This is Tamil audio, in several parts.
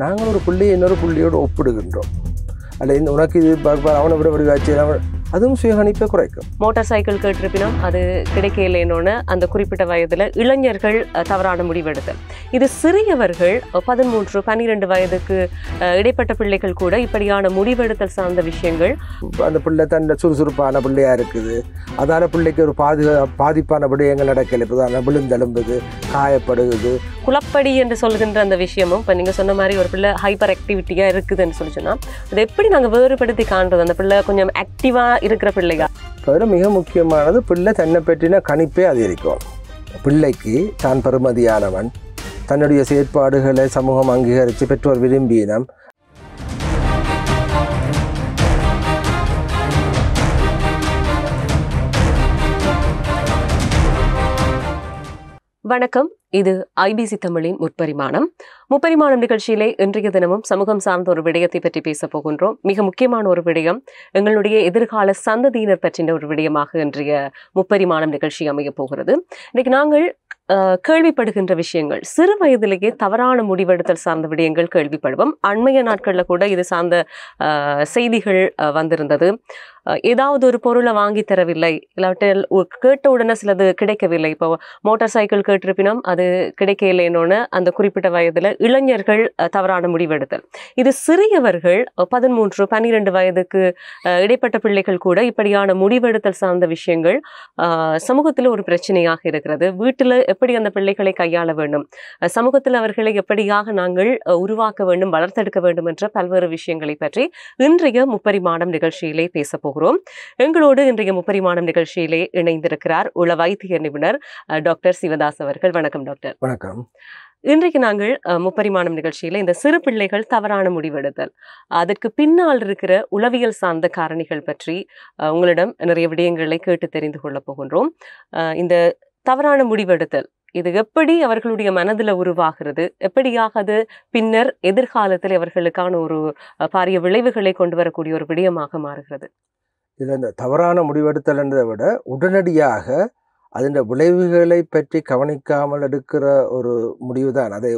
நாங்கள் ஒரு புள்ளியை இன்னொரு புள்ளியோடு ஒப்பிடுகின்றோம். அல்ல உனக்கு இது அவனை விட வடிவாச்சு, அதுவும் சுயகணிப்பை குறைக்கும். மோட்டார் சைக்கிள் கேட்டிருப்பினும் அது கிடைக்கலன்னு அந்த குறிப்பிட்ட வயதில் இளைஞர்கள் தவறான முடிவெடுத்தல். இது சிறியவர்கள் 13-12 வயதுக்கு இடைப்பட்ட பிள்ளைகள் கூட இப்படியான முடிவெடுத்தல் சார்ந்த விஷயங்கள். அந்த பிள்ளை தன்னை சுறுசுறுப்பான பிள்ளையா இருக்குது, அதான பிள்ளைக்கு ஒரு பாதிப்பான விடயங்கள் நடக்கல, இப்போ விழுந்தெலும்புது, காயப்படுகுது. குளப்படி என்று சொல்கின்ற அந்த விஷயமும் இப்போ நீங்கள் சொன்ன மாதிரி ஒரு பிள்ளை ஹைப்பர் ஆக்டிவிட்டியாக இருக்குதுன்னு சொல்லி சொன்னால் அதை எப்படி நாங்கள் வேறுபடுத்தி காண்றது? அந்த பிள்ளை கொஞ்சம் ஆக்டிவாக இருக்கிற பிள்ளையா? அதில் மிக முக்கியமானது பிள்ளை தன்னை பற்றின கணிப்பே அதிகரிக்கும். பிள்ளைக்கு தான் பெறுமதியானவன், தன்னுடைய செயற்பாடுகளை சமூகம் அங்கீகரித்து பெற்றோர் விரும்பினம். வணக்கம், இது ஐபிசி தமிழின் முப்பரிமாணம். முப்பரிமாணம் நிகழ்ச்சியிலே இன்றைய தினமும் சமூகம் சார்ந்த ஒரு விடயத்தை பற்றி பேச போகின்றோம். மிக முக்கியமான ஒரு விடயம், எங்களுடைய எதிர்கால சந்ததியினர் பற்றின ஒரு விடயமாக இன்றைய முப்பரிமாணம் நிகழ்ச்சி அமைய போகிறது. இன்னைக்கு நாங்கள் கேள்விப்படுகின்ற விஷயங்கள், சிறு வயதிலேயே தவறான முடிவெடுத்தல் சார்ந்த விடயங்கள் கேள்விப்படுவோம். அண்மைய நாட்களில் கூட இது சார்ந்த செய்திகள் வந்திருந்தது. ஏதாவது ஒரு பொருளை வாங்கி தரவில்லை, இல்லாட்டில் கேட்ட உடனே சிலது கிடைக்கவில்லை. இப்போ மோட்டார் சைக்கிள் கேட்டிருப்பினும் அது கிடைக்கலன்னு அந்த குறிப்பிட்ட வயதில் இளைஞர்கள் தவறான முடிவெடுத்தல். இது சிறியவர்கள் 13-12 வயதுக்கு இடைப்பட்ட பிள்ளைகள் கூட இப்படியான முடிவெடுத்தல் சார்ந்த விஷயங்கள் சமூகத்தில் ஒரு பிரச்சனையாக இருக்கிறது. வீட்டில் எப்படி அந்த பிள்ளைகளை கையாள வேண்டும், சமூகத்தில் அவர்களை எப்படியாக நாங்கள் உருவாக்க வேண்டும், வளர்த்தெடுக்க வேண்டும் என்ற பல்வேறு விஷயங்களை பற்றி இன்றைய முப்பரிமாணம் நிகழ்ச்சியிலே பேச போகிறோம். எங்களோடு இன்றைய முப்பரிமாணம் நிகழ்ச்சியிலே இணைந்திருக்கிறார் உள வைத்திய நிபுணர் டாக்டர் சிவதாஸ் அவர்கள். வணக்கம் டாக்டர். வணக்கம். இன்றைக்கு நாங்கள் முப்பரிமாணம் நிகழ்ச்சியில இந்த சிறு பிள்ளைகள் தவறான முடிவெடுத்தல், அதற்கு பின்னால் இருக்கிற உளவியல் சார்ந்த காரணிகள் பற்றி உங்களிடம் நிறைய விடயங்களை கேட்டு தெரிந்து கொள்ள போகின்றோம். இந்த தவறான முடிவெடுத்தல் இது எப்படி அவர்களுடைய மனதில் உருவாகிறது, எப்படியாக அது பின்னர் எதிர்காலத்தில் அவர்களுக்கான ஒரு பாரிய விளைவுகளை கொண்டு வரக்கூடிய ஒரு விடயமாக மாறுகிறது? இதில் இந்த தவறான முடிவெடுத்தல் என்றதை விட உடனடியாக அதன் விளைவுகளை பற்றி கவனிக்காமல் எடுக்கிற ஒரு முடிவு தான் அதை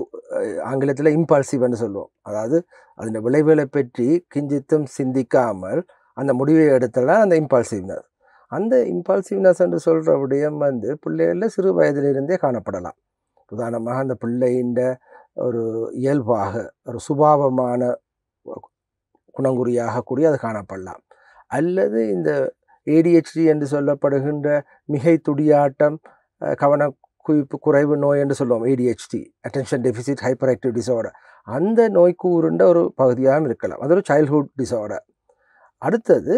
ஆங்கிலத்தில் இம்பல்சிவ்னு சொல்லுவோம். அதாவது அதன் விளைவுகளை பற்றி கிஞ்சித்தும் சிந்திக்காமல் அந்த முடிவை எடுத்தலாம் அந்த இம்பல்சிவ்னஸ். அந்த இம்பல்சிவ்னஸ் என்று சொல்கிற விடயம் பிள்ளைகளில் சிறு வயதிலிருந்தே காணப்படலாம். உதாரணமாக அந்த பிள்ளையின் ஒரு இயல்பாக ஒரு சுபாவமான குணங்குறியாக கூடிய அது காணப்படலாம். அல்லது இந்த ADHD என்று சொல்லப்படுகின்ற மிகை துடியாட்டம் கவன குவிப்பு குறைவு நோய் என்று சொல்லுவோம். ADHD, attention deficit hyper active disorder, அந்த நோய்க்கு உருண்ட ஒரு பகுதியாகவும் இருக்கலாம். அது ஒரு சைல்ட்ஹுட் டிஸார்டர். அடுத்தது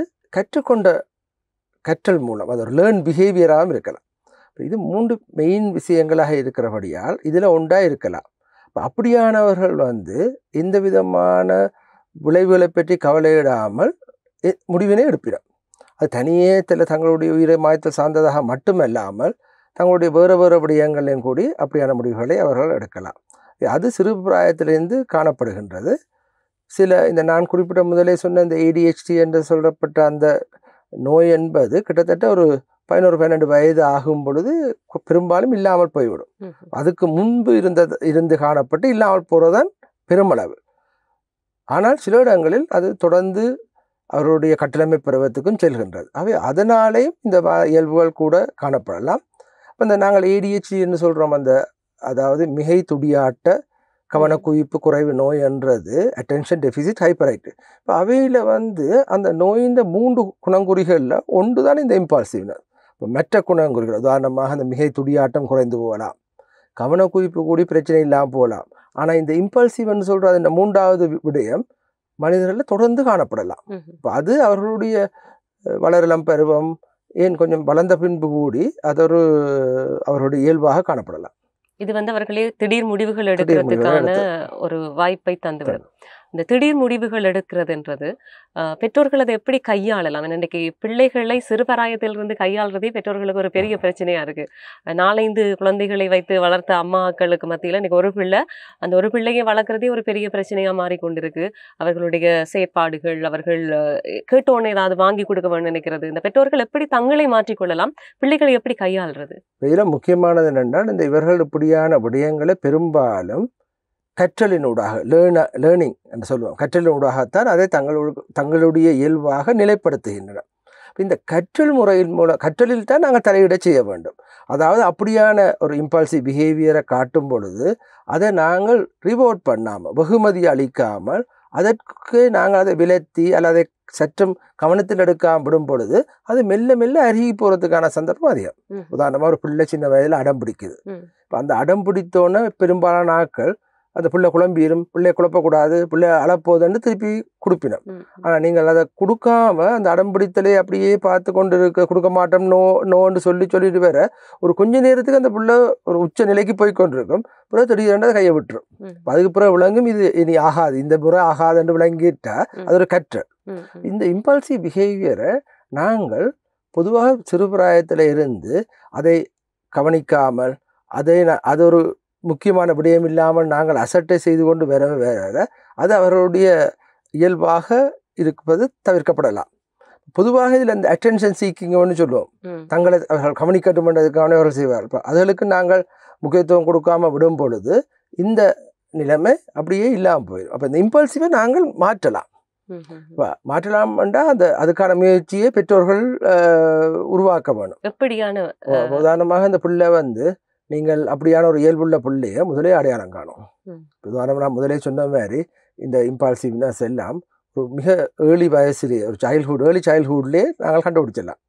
கற்றல் மூலம் அது ஒரு லேர்ன் பிஹேவியராகவும் இருக்கலாம். இது 3 மெயின் விஷயங்களாக இருக்கிறபடியால் இதில் ஒன்றாக இருக்கலாம். இப்போ அப்படியானவர்கள் எந்த விதமான விளைவுகளை பற்றி கவலையிடாமல் முடிவினை எடுப்பிடும். அது தனியே தங்களுடைய உயிரை மாய்த்தல் சார்ந்ததாக மட்டுமல்லாமல் தங்களுடைய வேறு விடயங்களையும் கூடி அப்படியான முடிவுகளை அவர்கள் எடுக்கலாம். அது சிறு பிராயத்திலிருந்து காணப்படுகின்றது. இந்த நான் குறிப்பிட்ட முதலே சொன்ன இந்த ADHD என்று சொல்லப்பட்ட அந்த நோய் என்பது கிட்டத்தட்ட ஒரு 11-12 வயது ஆகும் பொழுது பெரும்பாலும் இல்லாமல் போய்விடும். அதுக்கு முன்பு இருந்து காணப்பட்டு இல்லாமல் போகிறதான் பெருமளவு. ஆனால் சில இடங்களில் அது தொடர்ந்து அவருடைய கட்டளமை பருவத்துக்கும் செல்கின்றது. அதனாலேயும் இந்த இயல்புகள் கூட காணப்படலாம். இப்போ நாங்கள் ADHD என்று சொல்கிறோம், அதாவது மிகை துடியாட்ட கவனக்குவிப்பு குறைவு நோய் என்றது அட்டென்ஷன் டெஃபிசிட் ஹைப்பர் ஆக்டிவ். இப்போ அவையில் அந்த நோயின் 3 குணங்குறிகளில் ஒன்று தான் இந்த இம்பால்சிவ்னஸ். இப்போ மற்ற குணங்குறிகள் உதாரணமாக அந்த மிகை துடியாட்டம் குறைந்து போகலாம், கவனக்குவிப்பு கூடி பிரச்சனை இல்லாமல் போகலாம். ஆனால் இந்த இம்பல்சிவ்னு சொல்கிற அந்த 3வது விடயம் மனிதர்களில் தொடர்ந்து காணப்படலாம். இப்போ அது அவர்களுடைய வளரலம் பருவம் ஏன் கொஞ்சம் வளர்ந்த பின்பு கூடி அது அவர்களுடைய இயல்பாக காணப்படலாம். இது அவர்களே திடீர் முடிவுகள் எடுக்கிறதுக்கான ஒரு வாய்ப்பை தந்துவிடும். இந்த திடீர் முடிவுகள் எடுக்கிறதுன்றது பெற்றோர்கள் அதை எப்படி கையாளலாம்? இன்றைக்கு பிள்ளைகளை சிறுபராயத்திலிருந்து கையாளுறதே பெற்றோர்களுக்கு ஒரு பெரிய பிரச்சனையாக இருக்குது. 4-5 குழந்தைகளை வைத்து வளர்த்த அம்மாக்களுக்கு மத்தியில் இன்றைக்கி ஒரு பிள்ளை, அந்த ஒரு பிள்ளையை வளர்க்குறதே ஒரு பெரிய பிரச்சனையாக மாறிக்கொண்டிருக்கு. அவர்களுடைய செயற்பாடுகள், அவர்கள் கேட்டோன்னே ஏதாவது வாங்கி கொடுக்க வேண்டும் நினைக்கிறது. இந்த பெற்றோர்கள் எப்படி தங்களை மாற்றிக்கொள்ளலாம், பிள்ளைகளை எப்படி கையாளுறது? இதில் முக்கியமானது என்னென்றால் இவர்கள் இப்படியான விடயங்களை பெரும்பாலும் கற்றலினூடாக லேர்னிங் என்று சொல்லுவோம், கற்றலினூடாகத்தான் அதை தங்களுடைய இயல்பாக நிலைப்படுத்துகின்றன. இந்த கற்றல் முறையின் மூலம் கற்றலில் தான் நாங்கள் தலையிட செய்ய வேண்டும். அதாவது அப்படியான ஒரு இம்பல்சிவ் பிஹேவியரை காட்டும் பொழுது அதை நாங்கள் ரிவார்ட் பண்ணாமல், வெகுமதி அளிக்காமல், அதற்கு நாங்கள் அதை விலத்தி அல்லது சற்றும் கவனத்தில் எடுக்காமல் விடும் பொழுது அது மெல்ல மெல்ல அருகி போகிறதுக்கான சந்தர்ப்பம் அதிகம். உதாரணமாக ஒரு பிள்ளை சின்ன வயதில் அடம் பிடிக்குது. இப்போ அந்த அடம் பிடித்தோன்னே பெரும்பாலான ஆட்கள் அந்த பிள்ளை குழம்பிடும், பிள்ளையை குழப்பக்கூடாது, பிள்ளை அழப்போதுன்னு திருப்பி கொடுப்பினோம். ஆனால் நீங்கள் அதை கொடுக்காம அந்த அடம் பிடித்தலே அப்படியே பார்த்து கொண்டு கொடுக்க மாட்டோம், நோன்னு சொல்லிட்டு வேற ஒரு கொஞ்ச நேரத்துக்கு அந்த பிள்ளை ஒரு உச்ச நிலைக்கு போய் கொண்டிருக்கும். பிறகு திடீரென்று கையை விட்டுரும். அதுக்கு பிறகு விளங்கும் இது இனி ஆகாது, இந்த முறை ஆகாதுன்னு விளங்கிட்டா அது ஒரு கற்றல். இந்த இம்பல்சிவ் பிஹேவியரை நாங்கள் பொதுவாக சிறுபிராயத்தில் இருந்து அதை கவனிக்காமல் அது ஒரு முக்கியமான விடயம் இல்லாமல் நாங்கள் அசட்டை செய்து கொண்டு வர அது அவர்களுடைய இயல்பாக இருப்பது தவிர்க்கப்படலாம். பொதுவாக இதில் இந்த அட்டென்ஷன் சீக்கிங்னு சொல்லுவோம், தங்களை அவர்கள் கவனிக்கட்டும் என்றதுக்கான அவர்கள் செய்வார்கள். அதுகளுக்கு நாங்கள் முக்கியத்துவம் கொடுக்காமல் விடும் பொழுது இந்த நிலைமை அப்படியே இல்லாமல் போயிடும். அப்போ இந்த இம்பல்சிவை நாங்கள் மாற்றலாம் என்றால் அதுக்கான முயற்சியை பெற்றோர்கள் உருவாக்க வேணும். எப்படியான உதாரணமாக இந்த பிள்ளை நீங்கள் அப்படியான ஒரு இயல்புள்ள பிள்ளையை முதலே அடையாளம் காணும். உதாரணம் நான் முதலே சொன்ன மாதிரி இந்த இம்பால்சிவ்னஸ் எல்லாம் ஒரு மிக ஏர்லி வயசுலேயே ஒரு ஏர்லி சைல்ட்ஹுட்லேயே நாங்கள் கண்டுபிடிச்சிடலாம்.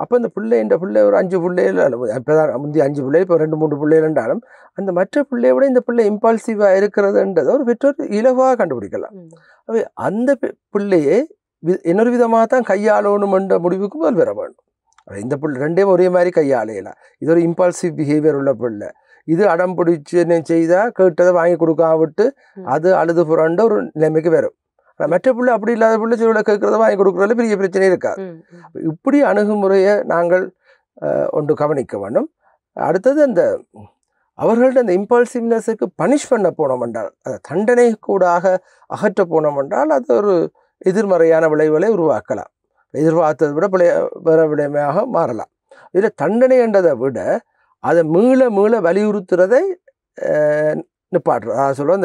அப்போ இந்த பிள்ளை ஒரு 5 பிள்ளைகள் இப்போ தான் முந்தைய 5 பிள்ளை இப்போ 2-3 பிள்ளைகள் இருந்தாலும் அந்த மற்ற பிள்ளையை விட இந்த பிள்ளை இம்பால்சிவாக இருக்கிறதுன்றதை ஒரு பெற்றோர் இலவாக கண்டுபிடிக்கலாம். அந்த பிள்ளையை இன்னொரு விதமாக தான் கையாளணும் என்ற முடிவுக்கு முதல் வர வேண்டும். இந்த பிள்ளை ரெண்டே ஒரே மாதிரி கையாளையலாம். இது ஒரு இம்பல்சிவ் பிஹேவியர் உள்ள பிள்ளை, இது அடம் பிடிச்சு செய்தால் கேட்டதை வாங்கி கொடுக்காம விட்டு அது அழுது புரண்ட ஒரு நிலைமைக்கு வரும். ஆனால் மற்ற பிள்ளை அப்படி இல்லாத பிள்ளை சில கேட்குறத வாங்கி கொடுக்குறதுல பெரிய பிரச்சனை இருக்காது. இப்படி அணுகுமுறையை நாங்கள் ஒன்று கவனிக்க வேண்டும். அடுத்தது அவர்கள்ட்ட அந்த இம்பல்சிவ்னஸுக்கு பனிஷ் பண்ண போனோம் என்றால், அதை தண்டனை கூடாக அகற்ற போனோம் என்றால் அது ஒரு எதிர்மறையான விளைவுகளை உருவாக்கலாம். எதிர்பார்த்ததை விட வேற விடயமாக மாறலாம். இதில் தண்டனை என்றதை விட அதை மீள வலியுறுத்துறதை நிப்பாட்டுறோம். அதாவது சொல்லுவோம்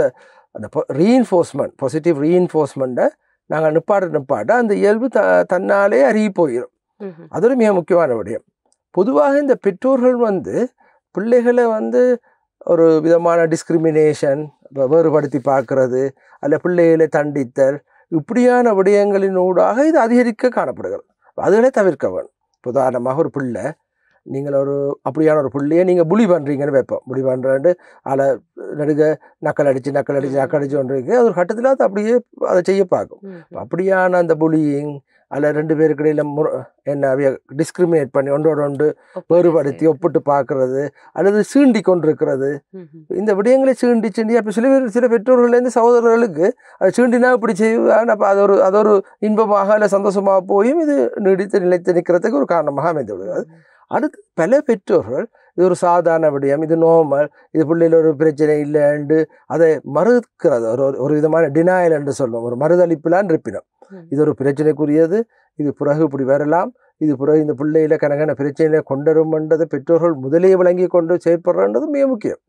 அந்த ரீஎன்ஃபோர்ஸ்மெண்ட், பாசிட்டிவ் ரீஎன்ஃபோர்ஸ்மெண்ட்டை நாங்கள் நிப்பாட்ட அந்த இயல்பு தன்னாலே அருகி போயிடும். அது ஒரு மிக முக்கியமான விடயம். பொதுவாக இந்த பெற்றோர்கள் பிள்ளைகளை ஒரு விதமான டிஸ்கிரிமினேஷன், வேறுபடுத்தி பார்க்கறது, அல்ல பிள்ளைகளை தண்டித்தல், இப்படியான விடயங்களினூடாக இது அதிகரிக்க காணப்படுகிறது. அதுகளே தவிர்க்க வேணும். உதாரணமாக ஒரு பிள்ளை, நீங்கள் அப்படியான ஒரு பிள்ளையை நீங்கள் புலி பண்ணுறீங்கன்னு வைப்போம். புலி பண்ணுறேன்ட்டு அதில் நடுக நக்கல் அடித்து ஒன்று இருக்குது. அது ஒரு கட்டத்தில் அது அப்படியே அதை செய்ய பார்க்கும். அப்படியான அந்த புலியிங் அதில் 2 பேருக்கு இடையில் டிஸ்கிரிமினேட் பண்ணி ஒன்று வேறுபடுத்தி ஒப்பிட்டு பார்க்கறது அல்லது சீண்டி கொண்டிருக்கிறது, இந்த விடயங்களை சீண்டி அப்போ சில பெற்றோர்கள்லேருந்து சகோதரர்களுக்கு அது சீண்டினா இப்படி செய்வான், அப்போ அது ஒரு இன்பமாக இல்லை சந்தோஷமாக போயும் இது நிலைத்து நிற்கிறதுக்கு ஒரு காரணமாக அமைந்து விடுகிறது. அடுத்து பல பெற்றோர்கள் இது ஒரு சாதாரண விடயம், இது நோமல், இது பிள்ளையில் ஒரு பிரச்சனை இல்லைன்னு அதை மறுக்கிறது. ஒரு விதமான டினாயல் என்று சொல்லுவோம், ஒரு மறுதளிப்புலான் இருப்பினோம். இது ஒரு பிரச்சனைக்குரியது, இது பிறகு இப்படி வரலாம், இது பிறகு இந்த பிள்ளையில கணக்கான பிரச்சனையில கொண்டுவரும்ன்றதை பெற்றோர்கள் முதலே விளங்கி கொண்டு செயற்படுறது மிக முக்கியம்.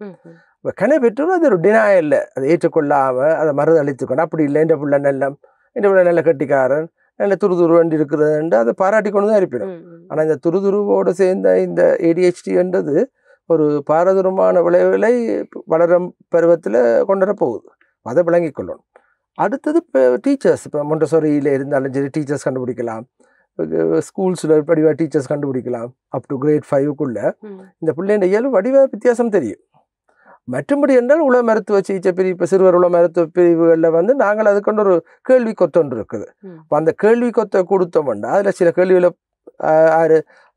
இப்போ பெற்றோர்கள் அது ஒரு டினாயல்ல அதை ஏற்றுக்கொள்ளாமல் அதை மறுதளித்துக்கொண்டு அப்படி இல்லை, இந்த பிள்ளை நல்ல கட்டிக்காரன், நல்ல துருதுருவண்டு இருக்கிறது அதை பாராட்டி கொண்டு தான் இருப்பிடும். ஆனால் இந்த துருதுருவோடு சேர்ந்த இந்த ADHD என்றது ஒரு பாரதூரமான விளைவுகளை வளரும் பருவத்தில் கொண்டு வர போகுது. அதை விளங்கி கொள்ளணும். அடுத்தது இப்போ டீச்சர்ஸ், இப்போ மொண்டசோரியில் இருந்தாலும் சரி டீச்சர்ஸ் கண்டுபிடிக்கலாம், ஸ்கூல்ஸில் வடிவாக டீச்சர்ஸ் கண்டுபிடிக்கலாம். அப் டு கிரேட் 5க்குள்ளே இந்த பிள்ளைங்க இயல்பு வடிவ வித்தியாசம் தெரியும். மற்றபடி என்றால் உள மருத்துவ சிகிச்சை பிரிவு, இப்போ சிறுவர் உள மருத்துவ பிரிவுகளில் நாங்கள் அதுக்கொண்டு ஒரு கேள்வி கொத்தொன்று இருக்குது. இப்போ அந்த கேள்வி கொத்தை கொடுத்தோம்னா அதில் சில கேள்விகளை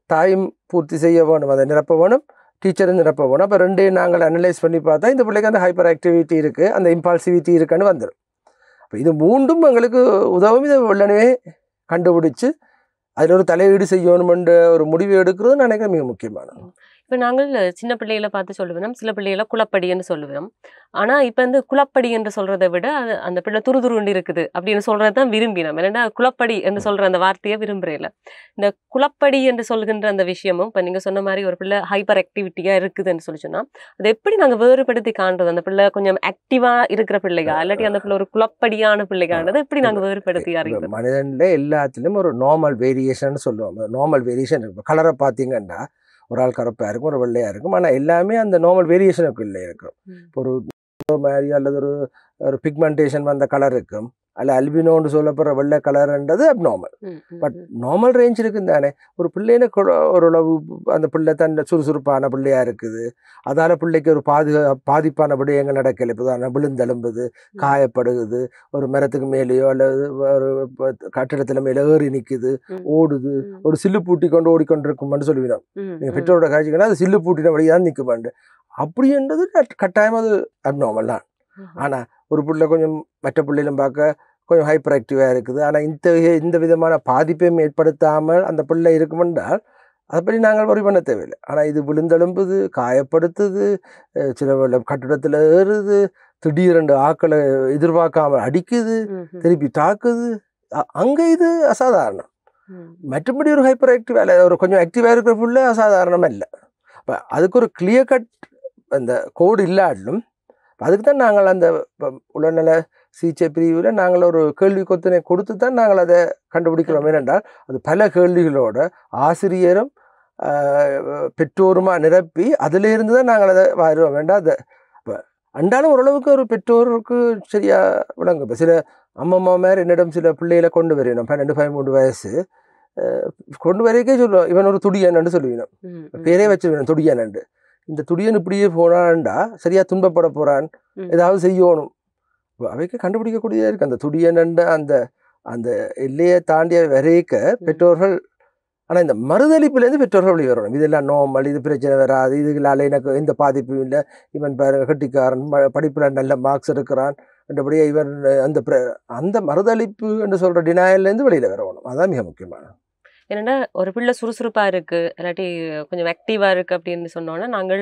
தாயும் பூர்த்தி செய்ய வேணும், அதை நிரப்ப வேணும், டீச்சரும் நிரப்ப வேணும். அப்போ ரெண்டையும் நாங்கள் அனலைஸ் பண்ணி பார்த்தா இந்த பிள்ளைக்கு அந்த ஹைப்பர் ஆக்டிவிட்டி இருக்குது, அந்த இம்பால்சிவிட்டி இருக்குன்னு வந்துடும். இப்போ இது மூன்றும் எங்களுக்கு உதவும். இதை வெள்ளனவே கண்டுபிடிச்சு அதில் ஒரு தலையீடு செய்யணுமென்ற ஒரு முடிவு எடுக்கிறது நினைக்கிறேன் மிக முக்கியமானது. இப்ப நாங்கள் சின்ன பிள்ளைகள பார்த்து சொல்லுவோம். சில பிள்ளைகள குழப்படின்னு சொல்லுவோம். ஆனா, இப்ப வந்து குழப்படி என்று சொல்றத விட, அந்த பிள்ளை துருதுருண்டு இருக்குது அப்படின்னு சொல்றது தான் விரும்பினோம். ஏன்னா, குழப்படி என்று சொல்ற அந்த வார்த்தைய விரும்புறேல்ல. இந்த குழப்படி என்று சொல்கின்ற அந்த விஷயமும், இப்ப நீங்க சொன்ன மாரி ஒரு பிள்ளை ஹைப்பர் ஆக்டிவிட்டியா இருக்குதுன்னு சொல்லி சொன்னா, அத எப்படி நாங்க வேறுபடுத்தி காண்றது? அந்த பிள்ளை கொஞ்சம் ஆக்டிவா இருக்கிற பிள்ளையா? இல்லாட்டி அந்த பிள்ளை ஒரு குழப்படியான பிள்ளையான்றத எப்படி நாங்க வேறுபடுத்தி அறிறது? மனிதன்ல எல்லாத்துலயும் ஒரு நார்மல் வேரியேஷன் சொல்லுவோம். நார்மல் வேரியேஷன் இருக்கு. கலரை பார்த்தீங்கன்னா ஒரு ஆள் கருப்பா இருக்கும், ஒரு வெள்ளையா இருக்கும். ஆனா எல்லாமே அந்த நார்மல் வேரியேஷனுக்குள்ள இருக்கும். இப்போ ஒரு மாதிரி அல்லது ஒரு ஒரு பிக்மெண்டேஷன் வந்த கலர் இருக்கும். அல்ல அல்பினோன்னு சொல்லப்படுற வெள்ளை கலர்ன்றது அப்நார்மல். பட் நார்மல் ரேஞ்ச் இருக்குன்னு தானே. ஒரு பிள்ளைன்னு ஓரளவு அந்த பிள்ளை தன் சுறுசுறுப்பான பிள்ளையா இருக்குது. அதால பிள்ளைக்கு ஒரு பாதிப்பான விடயங்கள் நடக்கல. இப்போ விழுந்தெலும்புது, காயப்படுகுது, ஒரு மரத்துக்கு மேலேயோ அல்லது ஒரு கட்டிடத்துல மேலே ஏறி நிற்குது, ஓடுது, ஒரு சில்லு பூட்டி கொண்டு ஓடிக்கொண்டிருக்கும்னு சொல்லுவீங்க. நீங்க பெற்றோரோட காட்சிங்கன்னா அது சில்லு பூட்டின வழியாக நிற்குமாண்டு. அப்படின்றது கட்டாயம் அது அப்நார்மல் தான். ஆனா ஒரு பிள்ளை கொஞ்சம் மற்ற பிள்ளைகளும் பார்க்க கொஞ்சம் ஹைப்பர் ஆக்டிவாக இருக்குது. ஆனால் இந்த விதமான பாதிப்பையும் ஏற்படுத்தாமல் அந்த பிள்ளை இருக்குமென்றால் அதுபடி நாங்கள் வரி பண்ண தேவையில்லை. ஆனால் இது விழுந்தெலும்புது, காயப்படுத்துது, சில கட்டிடத்தில் ஏறுது, திடீரென்று ஆக்களை எதிர்பார்க்காமல் அடிக்குது, திருப்பி தாக்குது, அங்கே இது அசாதாரணம். மற்றபடி ஒரு ஹைப்பர் ஆக்டிவ் ஒரு கொஞ்சம் ஆக்டிவாக இருக்கிற பிள்ளை அசாதாரணம் இல்லை. இப்போ அதுக்கு ஒரு கிளியர் கட் அந்த கோடு இல்லாட்டிலும் அதுக்கு தான் நாங்கள் அந்த உடல்நல சிகிச்சை பிரிவில் நாங்கள் ஒரு கேள்வி கொத்தனை கொடுத்து தான் நாங்கள் அதை கண்டுபிடிக்கிறோம். ஏனென்றால் அது பல கேள்விகளோட ஆசிரியரும் பெற்றோருமா நிரப்பி அதிலிருந்து தான் நாங்கள் அதை வருவோம். வேண்டாம் அதை இப்போ அண்டாலும் ஓரளவுக்கு ஒரு பெற்றோருக்கு சரியாக விளங்கும். இப்போ சில அம்மம்மா மாதிரி என்னிடம் சில பிள்ளைகளை கொண்டு வரையணும். 12-13 வயசு கொண்டு வரைக்கே சொல்லுவோம், இவன் ஒரு துடியன்னு சொல்லுவீனும். பேரே வச்சிருவேன் துடியனண்டு. இந்த துடியன் இப்படியே போனான்டா சரியா துன்பப்பட போறான், ஏதாவது செய்யணும். அவைக்கு கண்டுபிடிக்கக்கூடியதாக இருக்கு. அந்த துடியனண்ட அந்த அந்த எல்லையை தாண்டிய வரைக்க பெற்றோர்கள். ஆனால் இந்த மறுதளிப்புலேருந்து பெற்றோர்கள் வெளியே வரணும். இதெல்லாம் நோமல், இது பிரச்சனை வராது, இதுகளால் எனக்கு எந்த பாதிப்பும் இல்லை, இவன் பாருங்க கட்டிக்காரன், படிப்பில் நல்ல மார்க்ஸ் எடுக்கிறான் என்றபடியே இவன் அந்த மறுதளிப்பு என்று சொல்கிற டினாயல்லேருந்து வெளியில் வரணும். அதுதான் மிக முக்கியமானது. என்னன்னா ஒரு பிள்ளை சுறுசுறுப்பா இருக்கு, இல்லாட்டி கொஞ்சம் ஆக்டிவா இருக்கு அப்படின்னு சொன்னோன்னா, நாங்கள்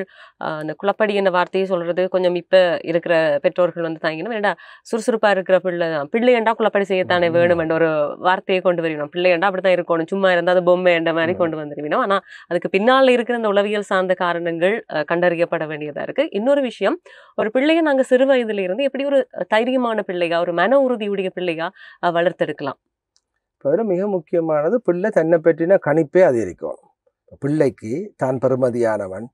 அந்த குழப்படி என்ற வார்த்தையை சொல்றது கொஞ்சம் இப்ப இருக்கிற பெற்றோர்கள் வந்து தாங்கினோம். ஏன்னா சுறுசுறுப்பா இருக்கிற பிள்ளை தான், பிள்ளையண்டா குழப்படி செய்யத்தானே வேணும் என்ற ஒரு வார்த்தையை கொண்டு வருவினோம். பிள்ளையண்டா அப்படித்தான் இருக்கணும், சும்மா இருந்தால் அது பொம்மை என்ற மாதிரி கொண்டு வந்துருவினோம். ஆனா அதுக்கு பின்னால் இருக்கிற அந்த உளவியல் சார்ந்த காரணங்கள் கண்டறியப்பட வேண்டியதா இருக்கு. இன்னொரு விஷயம், ஒரு பிள்ளையை நாங்க சிறு வயதுல இருந்து எப்படி ஒரு தைரியமான பிள்ளையா, ஒரு மன உறுதியுடைய பிள்ளையா வளர்த்தெடுக்கலாம். இப்போ மிக முக்கியமானது பிள்ளை தன்னை பற்றின கணிப்பே அதிகரிக்கும். பிள்ளைக்கு தான் பெறுமதியானவன்,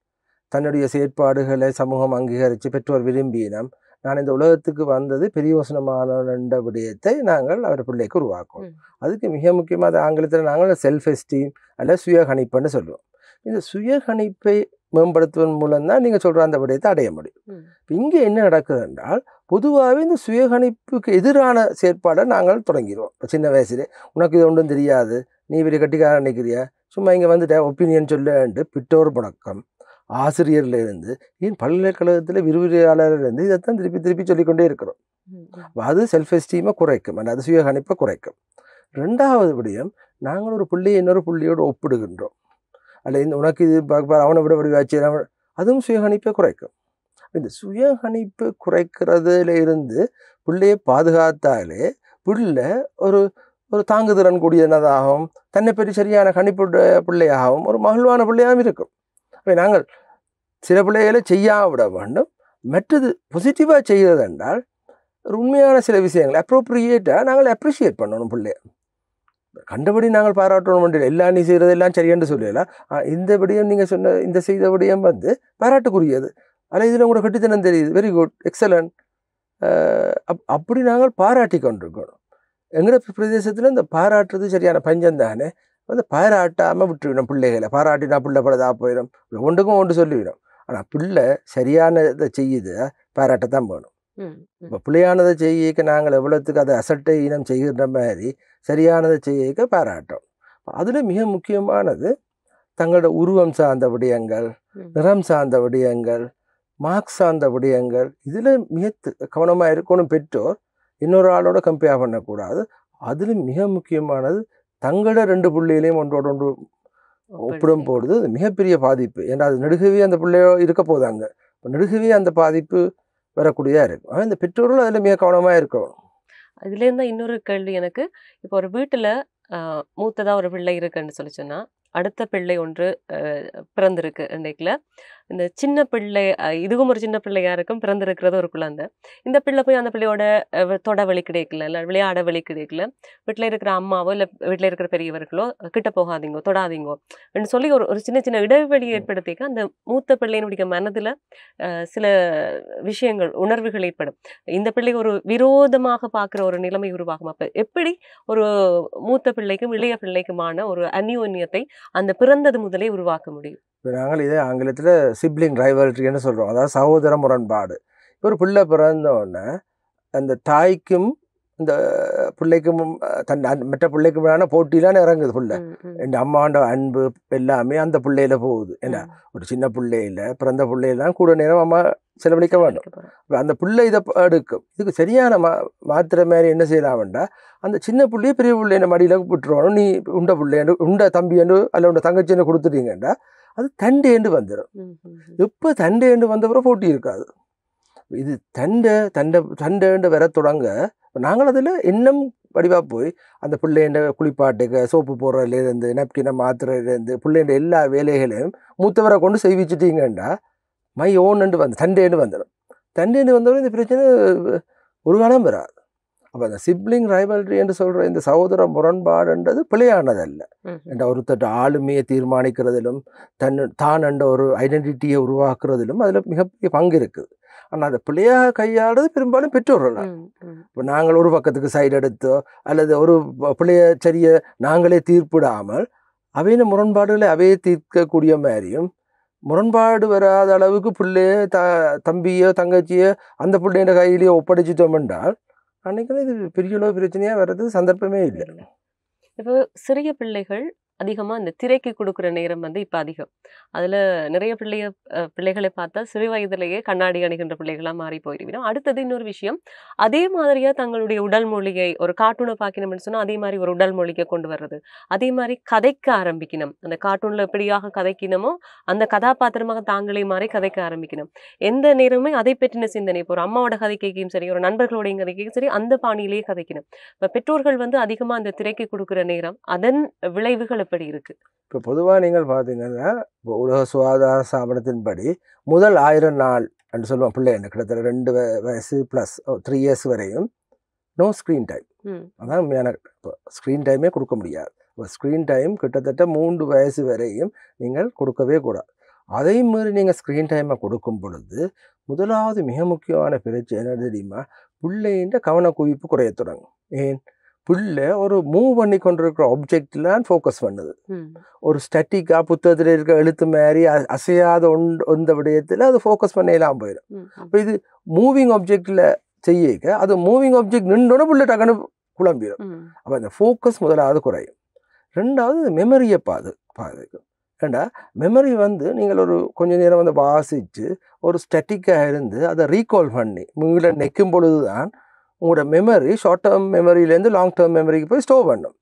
தன்னுடைய செயற்பாடுகளை சமூகம் அங்கீகரித்து பெற்றோர் விரும்பினம், நான் இந்த உலகத்துக்கு வந்தது பெரியோசனமான விடயத்தை நாங்கள் அவர் பிள்ளைக்கு உருவாக்கும். அதுக்கு மிக முக்கியமாக ஆங்கிலத்தில் நாங்கள் செல்ஃப் எஸ்டீம் அல்ல சுயகணிப்புன்னு சொல்லுவோம். இந்த சுயகணிப்பை மேம்படுத்துவதன் மூலம்தான் நீங்கள் சொல்கிற அந்த விடயத்தை அடைய முடியும். இங்கே என்ன நடக்குது என்றால், பொதுவாகவே இந்த சுயகணிப்புக்கு எதிரான செயற்பாடை நாங்கள் தொடங்கிடுவோம். இப்போ சின்ன வயசுல உனக்கு இது ஒன்றும் தெரியாது, நீ பெரிய கட்டிக்காரன் நினைக்கிறியா, சும்மா இங்கே வந்துட்ட ஒப்பீனியன் சொல்லுன்ட்டு பெற்றோர் முடக்கம், ஆசிரியர்ல இருந்து ஏன் பல்கலைக்கழகத்தில் விரிவுரையாளர்லேருந்து இதைத்தான் திருப்பி திருப்பி சொல்லிக்கொண்டே இருக்கிறோம். அது செல்ஃப் எஸ்டீமை குறைக்கும், அது சுயகணிப்பை குறைக்கும். ரெண்டாவது விடயம், நாங்கள் ஒரு பிள்ளையை இன்னொரு பிள்ளையோடு ஒப்பிடுகின்றோம். அல்ல இந்த உனக்கு இது அவனை விட வடிவாச்சு, அதுவும் சுயகணிப்பை குறைக்கும். இந்த சுயகணிப்பு குறைக்கிறதுல இருந்து பிள்ளையை பாதுகாத்தாலே பிள்ளை ஒரு ஒரு தாங்குதிறன் கூடியனதாகவும் தன்னை பற்றி சரியான கணிப்புடைய பிள்ளையாகவும் ஒரு மகிழ்வான பிள்ளையாகவும் இருக்கும். நாங்கள் சில பிள்ளைகளை செய்ய விட வேண்டும். மற்றது பாசிட்டிவாக செய்கிறது என்றால் ஒரு உண்மையான சில விஷயங்களை அப்ரோப்ரியேட்டாக நாங்கள் அப்ரிஷியேட் பண்ணணும். பிள்ளைய கண்டபடி நாங்கள் பாராட்டணும் முடியல, எல்லாம் நீ செய்கிறது எல்லாம் சரியென்று சொல்லலாம். இந்த விடயம் நீங்கள் சொன்ன இந்த செய்த விடயம் வந்து பாராட்டுக்குரியது, அதில் இதில் உங்களோட கட்டித்தனம் தெரியுது, வெரி குட், எக்ஸலண்ட், அப்படி நாங்கள் பாராட்டி கொண்டிருக்கணும். எங்களோட பிரதேசத்தில் இந்த பாராட்டுறது சரியான பஞ்சம் தானே. வந்து பாராட்டாமல் விட்டுவிடும் பிள்ளைகளை. பாராட்டினா பிள்ளை பழதாக போயிடும், ஒன்றுக்கும் ஒன்று சொல்லிவிடும். ஆனால் பிள்ளை சரியானதை செய்யுது, பாராட்டத்தான் போகணும். இப்போ பிள்ளையானதை செய்யிக்க நாங்கள் எவ்வளோத்துக்கு அதை அசட்டை இனம் செய்கின்ற மாதிரி சரியானதை செய்யிக்க பாராட்டும். அதில் மிக முக்கியமானது தங்களோட உருவம் சார்ந்த விடயங்கள், நிறம் சார்ந்த விடயங்கள், மார்க்ஸ் சார்ந்த விடயங்கள், இதில் மிக கவனமாக இருக்கணும். பெற்றோர் இன்னொரு ஆளோட கம்பேர் பண்ணக்கூடாது. அதில் மிக முக்கியமானது தங்களோட 2 பிள்ளைகளையும் ஒன்றோடு ஒன்று ஒப்பிடும் பொழுது அது மிகப்பெரிய பாதிப்பு. ஏன்னா அது நெடுகவே அந்த பிள்ளையோ இருக்க போதாங்க. இப்போ நெடுகவே அந்த பாதிப்பு வரக்கூடியதா இருக்கும். ஆனால் இந்த பெற்றோர்கள் அதில் மிக கவனமாக இருக்கணும். அதுலேருந்து இன்னொரு கேள்வி எனக்கு. இப்போ ஒரு வீட்டுல மூத்ததா ஒரு பிள்ளை இருக்குன்னு சொன்னா, அடுத்த பிள்ளை ஒன்று பிறந்திருக்கு இன்னைக்குல. இந்த சின்ன பிள்ளை இதுவும் ஒரு சின்ன பிள்ளையா இருக்கும், பிறந்திருக்கிறது ஒரு குழந்தை. இந்த பிள்ளை போய் அந்த பிள்ளையோட தொட வழி கிடைக்கல, இல்லை விளையாட வழி கிடைக்கல. வீட்டில் இருக்கிற அம்மாவோ இல்லை வீட்டில் இருக்கிற பெரியவர்களோ கிட்ட போகாதீங்கோ, தொடாதீங்கோ அப்படின்னு சொல்லி ஒரு ஒரு சின்ன சின்ன இடைவெளி ஏற்படுத்திக்க அந்த மூத்த பிள்ளையினுடைய மனதில் சில விஷயங்கள், உணர்வுகள் ஏற்படும். இந்த பிள்ளை ஒரு விரோதமாக பார்க்குற ஒரு நிலைமை உருவாகும். அப்போ எப்படி ஒரு மூத்த பிள்ளைக்கும் இளைய பிள்ளைக்குமான ஒரு அந்யோன்யத்தை அந்த பிறந்தது முதலே உருவாக்க முடியும்? இப்போ நாங்கள் இதே ஆங்கிலத்தில் சிப்ளிங் ரைவல்ட்ரின்னு சொல்கிறோம். அதாவது சகோதர முரண்பாடு. இப்போ ஒரு பிள்ளை பிறந்தோடனே அந்த தாய்க்கும் இந்த பிள்ளைக்கும் மற்ற பிள்ளைக்குமான போட்டியிலான இறங்குது பிள்ளை. என் அம்மாண்ட அன்பு எல்லாமே அந்த பிள்ளையில போகுது. ஏன்னா ஒரு சின்ன பிள்ளையில பிறந்த பிள்ளையெல்லாம் கூட நேரம் அம்மா செலவழிக்க வேண்டும். இப்போ அந்த பிள்ளை இதை எடுக்கும். இதுக்கு சரியான மாத்திரை மாதிரி என்ன செய்யலாம்டா, அந்த சின்ன பிள்ளையே பெரிய பிள்ளைய மடியில் விட்டுருவானு, நீ உண்ட பிள்ளையண்டு உண்ட தம்பியண்டு அல்ல உண்ட தங்கச்சின்னு கொடுத்துட்டீங்கண்டா அது தண்டேண்டு வந்துடும். இப்போ தண்டேண்டு வந்தப்பறம் போட்டி இருக்காது. இது தண்டேண்டு வர தொடங்க நாங்கள் அதில் இன்னும் வடிவாக போய் அந்த பிள்ளைண்ட குளிப்பாட்டுக்கு சோப்பு போடுறதுலேருந்து நப்கினை மாத்திரையிலேருந்து பிள்ளைண்ட எல்லா வேலைகளையும் மூத்தவரை கொண்டு செய்விச்சிட்டிங்கன்னா மை ஓன்னு தண்டேண்டு வந்துடும். தண்டேண்டு வந்தவரை இந்த பிரச்சனை ஒரு காலம் வராது. அப்போ அந்த சிப்ளிங் ரைவல்ரி என்று சொல்கிற இந்த சகோதர முரண்பாடுன்றது பிழையானதல்ல. என்ற ஒருத்தட்ட ஆளுமையை தீர்மானிக்கிறதிலும் தான் என்ற ஒரு ஐடென்டிட்டியை உருவாக்குறதிலும் அதில் மிகப்பெரிய பங்கு இருக்குது. ஆனால் அதை பிள்ளையாக கையாளுறது பெரும்பாலும் பெற்றோர்கள். இப்போ நாங்கள் ஒரு பக்கத்துக்கு சைடு எடுத்தோ அல்லது ஒரு பிள்ளைய சரியை நாங்களே தீர்ப்பிடாமல் அவையின முரண்பாடுகளை அவையே தீர்க்கக்கூடிய மாதிரியும், முரண்பாடு வராத அளவுக்கு பிள்ளைய தம்பியோ தங்கச்சியோ அந்த பிள்ளையோட கையிலேயே ஒப்படைச்சிட்டோம் என்றால் அன்னைக்கு இது பெரிய அளவு பிரச்சனையாக வர்றது சந்தர்ப்பமே இல்லை. இப்போ சிறிய பிள்ளைகள் அதிகமாக இந்த திரைக்கு கொடுக்குற நேரம் இப்போ அதிகம். அதில் நிறைய பிள்ளைகளை பார்த்தா சிறு வயதிலேயே கண்ணாடி அணிகின்ற பிள்ளைகளாக மாறி போயிடுவிடும். அடுத்தது இன்னொரு விஷயம், அதே மாதிரியாக தங்களுடைய உடல் மொழியை ஒரு கார்ட்டூனை பார்க்கணும்னு சொன்னால் அதே மாதிரி ஒரு உடல் மொழியை கொண்டு வர்றது, அதே மாதிரி கதைக்க ஆரம்பிக்கணும். அந்த கார்ட்டூனில் எப்படியாக கதைக்கணுமோ அந்த கதாபாத்திரமாக தாங்களே மாறி கதைக்க ஆரம்பிக்கணும். எந்த நேரமுமே அதை பற்றின சிந்தனை. இப்போ ஒரு அம்மாவோட கதைக்கையும் சரி, ஒரு நண்பர்களுடைய கதைக்கையும் சரி, அந்த பாணியிலேயே கதைக்கணும். இப்போ பெற்றோர்கள் அதிகமாக அந்த திரைக்கு கொடுக்குற நேரம் அதன் விளைவுகள் எப்படி இருக்கு? இப்போ பொதுவாக நீங்கள் பார்த்தீங்கன்னா இப்போ உலக சுகாதார ஸ்தாபனத்தின்படி முதல் 1000 நாள் என்று சொல்லுவோம் பிள்ளை கிட்டத்தட்ட 2 வயசு ப்ளஸ் 3 இயர்ஸ் வரையும் நோ ஸ்க்ரீன் டைம். அதான் உண்மையான. இப்போ ஸ்க்ரீன் டைமே கொடுக்க முடியாது. இப்போ ஸ்க்ரீன் டைம் கிட்டத்தட்ட 3 வயசு வரையும் நீங்கள் கொடுக்கவே கூடாது. அதே மாதிரி நீங்கள் ஸ்க்ரீன் டைமை கொடுக்கும் பொழுது முதலாவது மிக முக்கியமான பிரச்சனை என்ன தெரியுமா, பிள்ளைன்ற கவன குவிப்பு குறைய தொடங்கும். ஏன், பிள்ளை ஒரு மூவ் பண்ணி கொண்டிருக்கிற ஆப்ஜெக்ட்லாம் ஃபோக்கஸ் பண்ணுது. ஒரு ஸ்டாட்டிக்காக புத்தகத்தில் இருக்கிற எழுத்து மாதிரி அசையாத ஒன்ற விடயத்தில் அது ஃபோக்கஸ் பண்ணலாம் போயிடும். அப்போ இது மூவிங் ஆப்ஜெக்டில் செய்ய அது மூவிங் ஆப்ஜெக்ட் நின்றோட பிள்ளை டக்குன்னு குழம்பிடும். அப்போ அந்த ஃபோக்கஸ் முதலாவது குறையும். ரெண்டாவது மெமரியை பாதுக்கும். ஏண்டா மெமரி நீங்கள் ஒரு கொஞ்ச நேரம் வாசித்து ஒரு ஸ்டாட்டிக்காக இருந்து அதை ரீகால் பண்ணி மீள நிற்கும் பொழுது தான் உங்களோட மெமரி ஷார்ட் டேர்ம் மெமரியிலேருந்து லாங் டேர்ம் மெமரிக்கு போய் ஸ்டோர் பண்ணும்.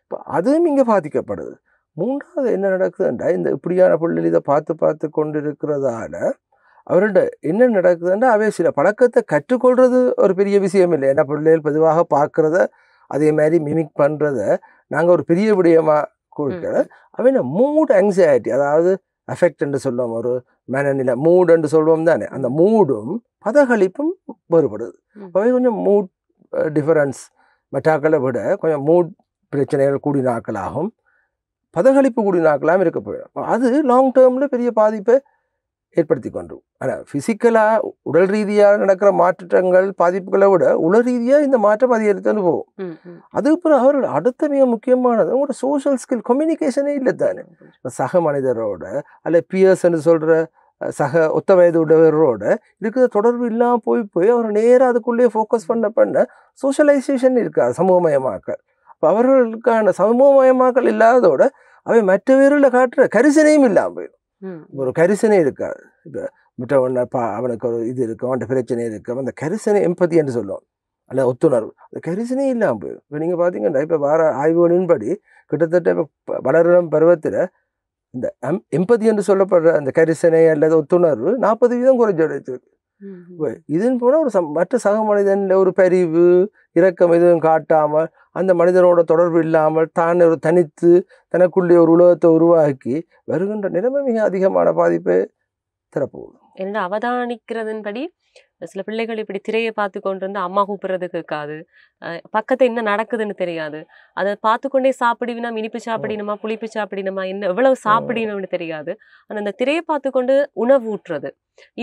இப்போ அதுவும் இங்கே பாதிக்கப்படுது. மூன்றாவது என்ன நடக்குதுன்றா, இந்த இப்படியான பிள்ளைகள் இதை பார்த்து கொண்டு இருக்கிறதால அவர்கள்ட்ட என்ன நடக்குதுன்னா அவை சில பழக்கத்தை கற்றுக்கொள்வது ஒரு பெரிய விஷயம் இல்லை. ஏன்னா பிள்ளைகள் பொதுவாக பார்க்குறத அதே மாதிரி மிமிக் பண்ணுறத நாங்கள் ஒரு பெரிய விடயமாக கொடுக்க அவன் மூட் ஆங்ஸைட்டி, அதாவது அஃபெக்ட் என்று சொல்லுவோம், ஒரு மனநிலை மூட் என்று சொல்லுவோம் தானே, அந்த மூடும் பதகளிப்பும் வேறுபடுது. அவை கொஞ்சம் மூட் டிஃபரன்ஸ் மற்றாக்களை விட கொஞ்சம் மூட் பிரச்சனைகள் கூடிய நாட்களாகும், பதகளிப்பு கூடிய நாட்களாகவும் இருக்க போயிடும். அது லாங் டேர்மில் பெரிய பாதிப்பை ஏற்படுத்தி கொண்டு. ஆனால் ஃபிசிக்கலாக உடல் ரீதியாக நடக்கிற மாற்றங்கள் பாதிப்புகளை விட உடல் ரீதியாக இந்த மாற்றம் அதிகரித்து போகும். அதுக்கப்புறம் அவர்கள் அடுத்த மிக முக்கியமானது உங்களோட சோஷியல் ஸ்கில், கம்யூனிகேஷனே இல்லை தானே. சக மனிதரோட அல்ல பியர்ஸ்ன்னு சொல்கிற சக ஒத்த வயது உடையவரோட இருக்கிற தொடர்பு இல்லாமல் போய் அவர் நேராக அதுக்குள்ளேயே ஃபோக்கஸ் பண்ண சோஷியலைசேஷன் இருக்காது, சமூகமயமாக்கல். இப்போ அவர்களுக்கான சமூகமயமாக்கல் இல்லாததோட அவை மற்றவர்களில் காட்டுற கரிசனையும் இல்லாமல் போயிடும். ஒரு கரிசனை இருக்காது. இப்போ மற்றவன அவனுக்கு ஒரு இது இருக்கும், அவன்கிட்ட பிரச்சனை இருக்கும், அந்த கரிசனை எம்பதி என்று சொல்லுவோம், அல்ல ஒத்துணர்வு, அந்த கரிசனையும் இல்லாமல் போயிடும். இப்போ நீங்கள் பார்த்தீங்கன்னா இப்போ வர ஆய்வுகளின்படி கிட்டத்தட்ட இப்போ வளரும் பருவத்தில் இந்த எம்பதி என்று சொல்லப்படுற அந்த கரிசனை அல்லது ஒத்துணர்வு 40% குறைஞ்சிருக்கு. இதுன்னு போனால் ஒரு மற்ற சக மனிதனில் ஒரு பரிவு இரக்கம் எதுவும் காட்டாமல் அந்த மனிதனோட தொடர்பு இல்லாமல் தான் ஒரு தனித்து தனக்குள்ளே ஒரு உலகத்தை உருவாக்கி வருகின்ற நிலைமை மிக அதிகமான பாதிப்பை தரப்போகுது. என்ன அவதானிக்கிறதன்படி சில பிள்ளைகள் இப்படி திரையை பார்த்து கொண்டு இருந்து அம்மா கூப்பிடுறது கேட்காது, பக்கத்து என்ன நடக்குதுன்னு தெரியாது, அதை பார்த்து கொண்டே சாப்பிடுவினா இனிப்பு சாப்பிடணுமா புளிப்பு சாப்பிடணுமா என்ன எவ்வளவு சாப்பிடணும்னு தெரியாது. ஆனால் அந்த திரையை பார்த்து கொண்டு உணவு ஊட்டுறது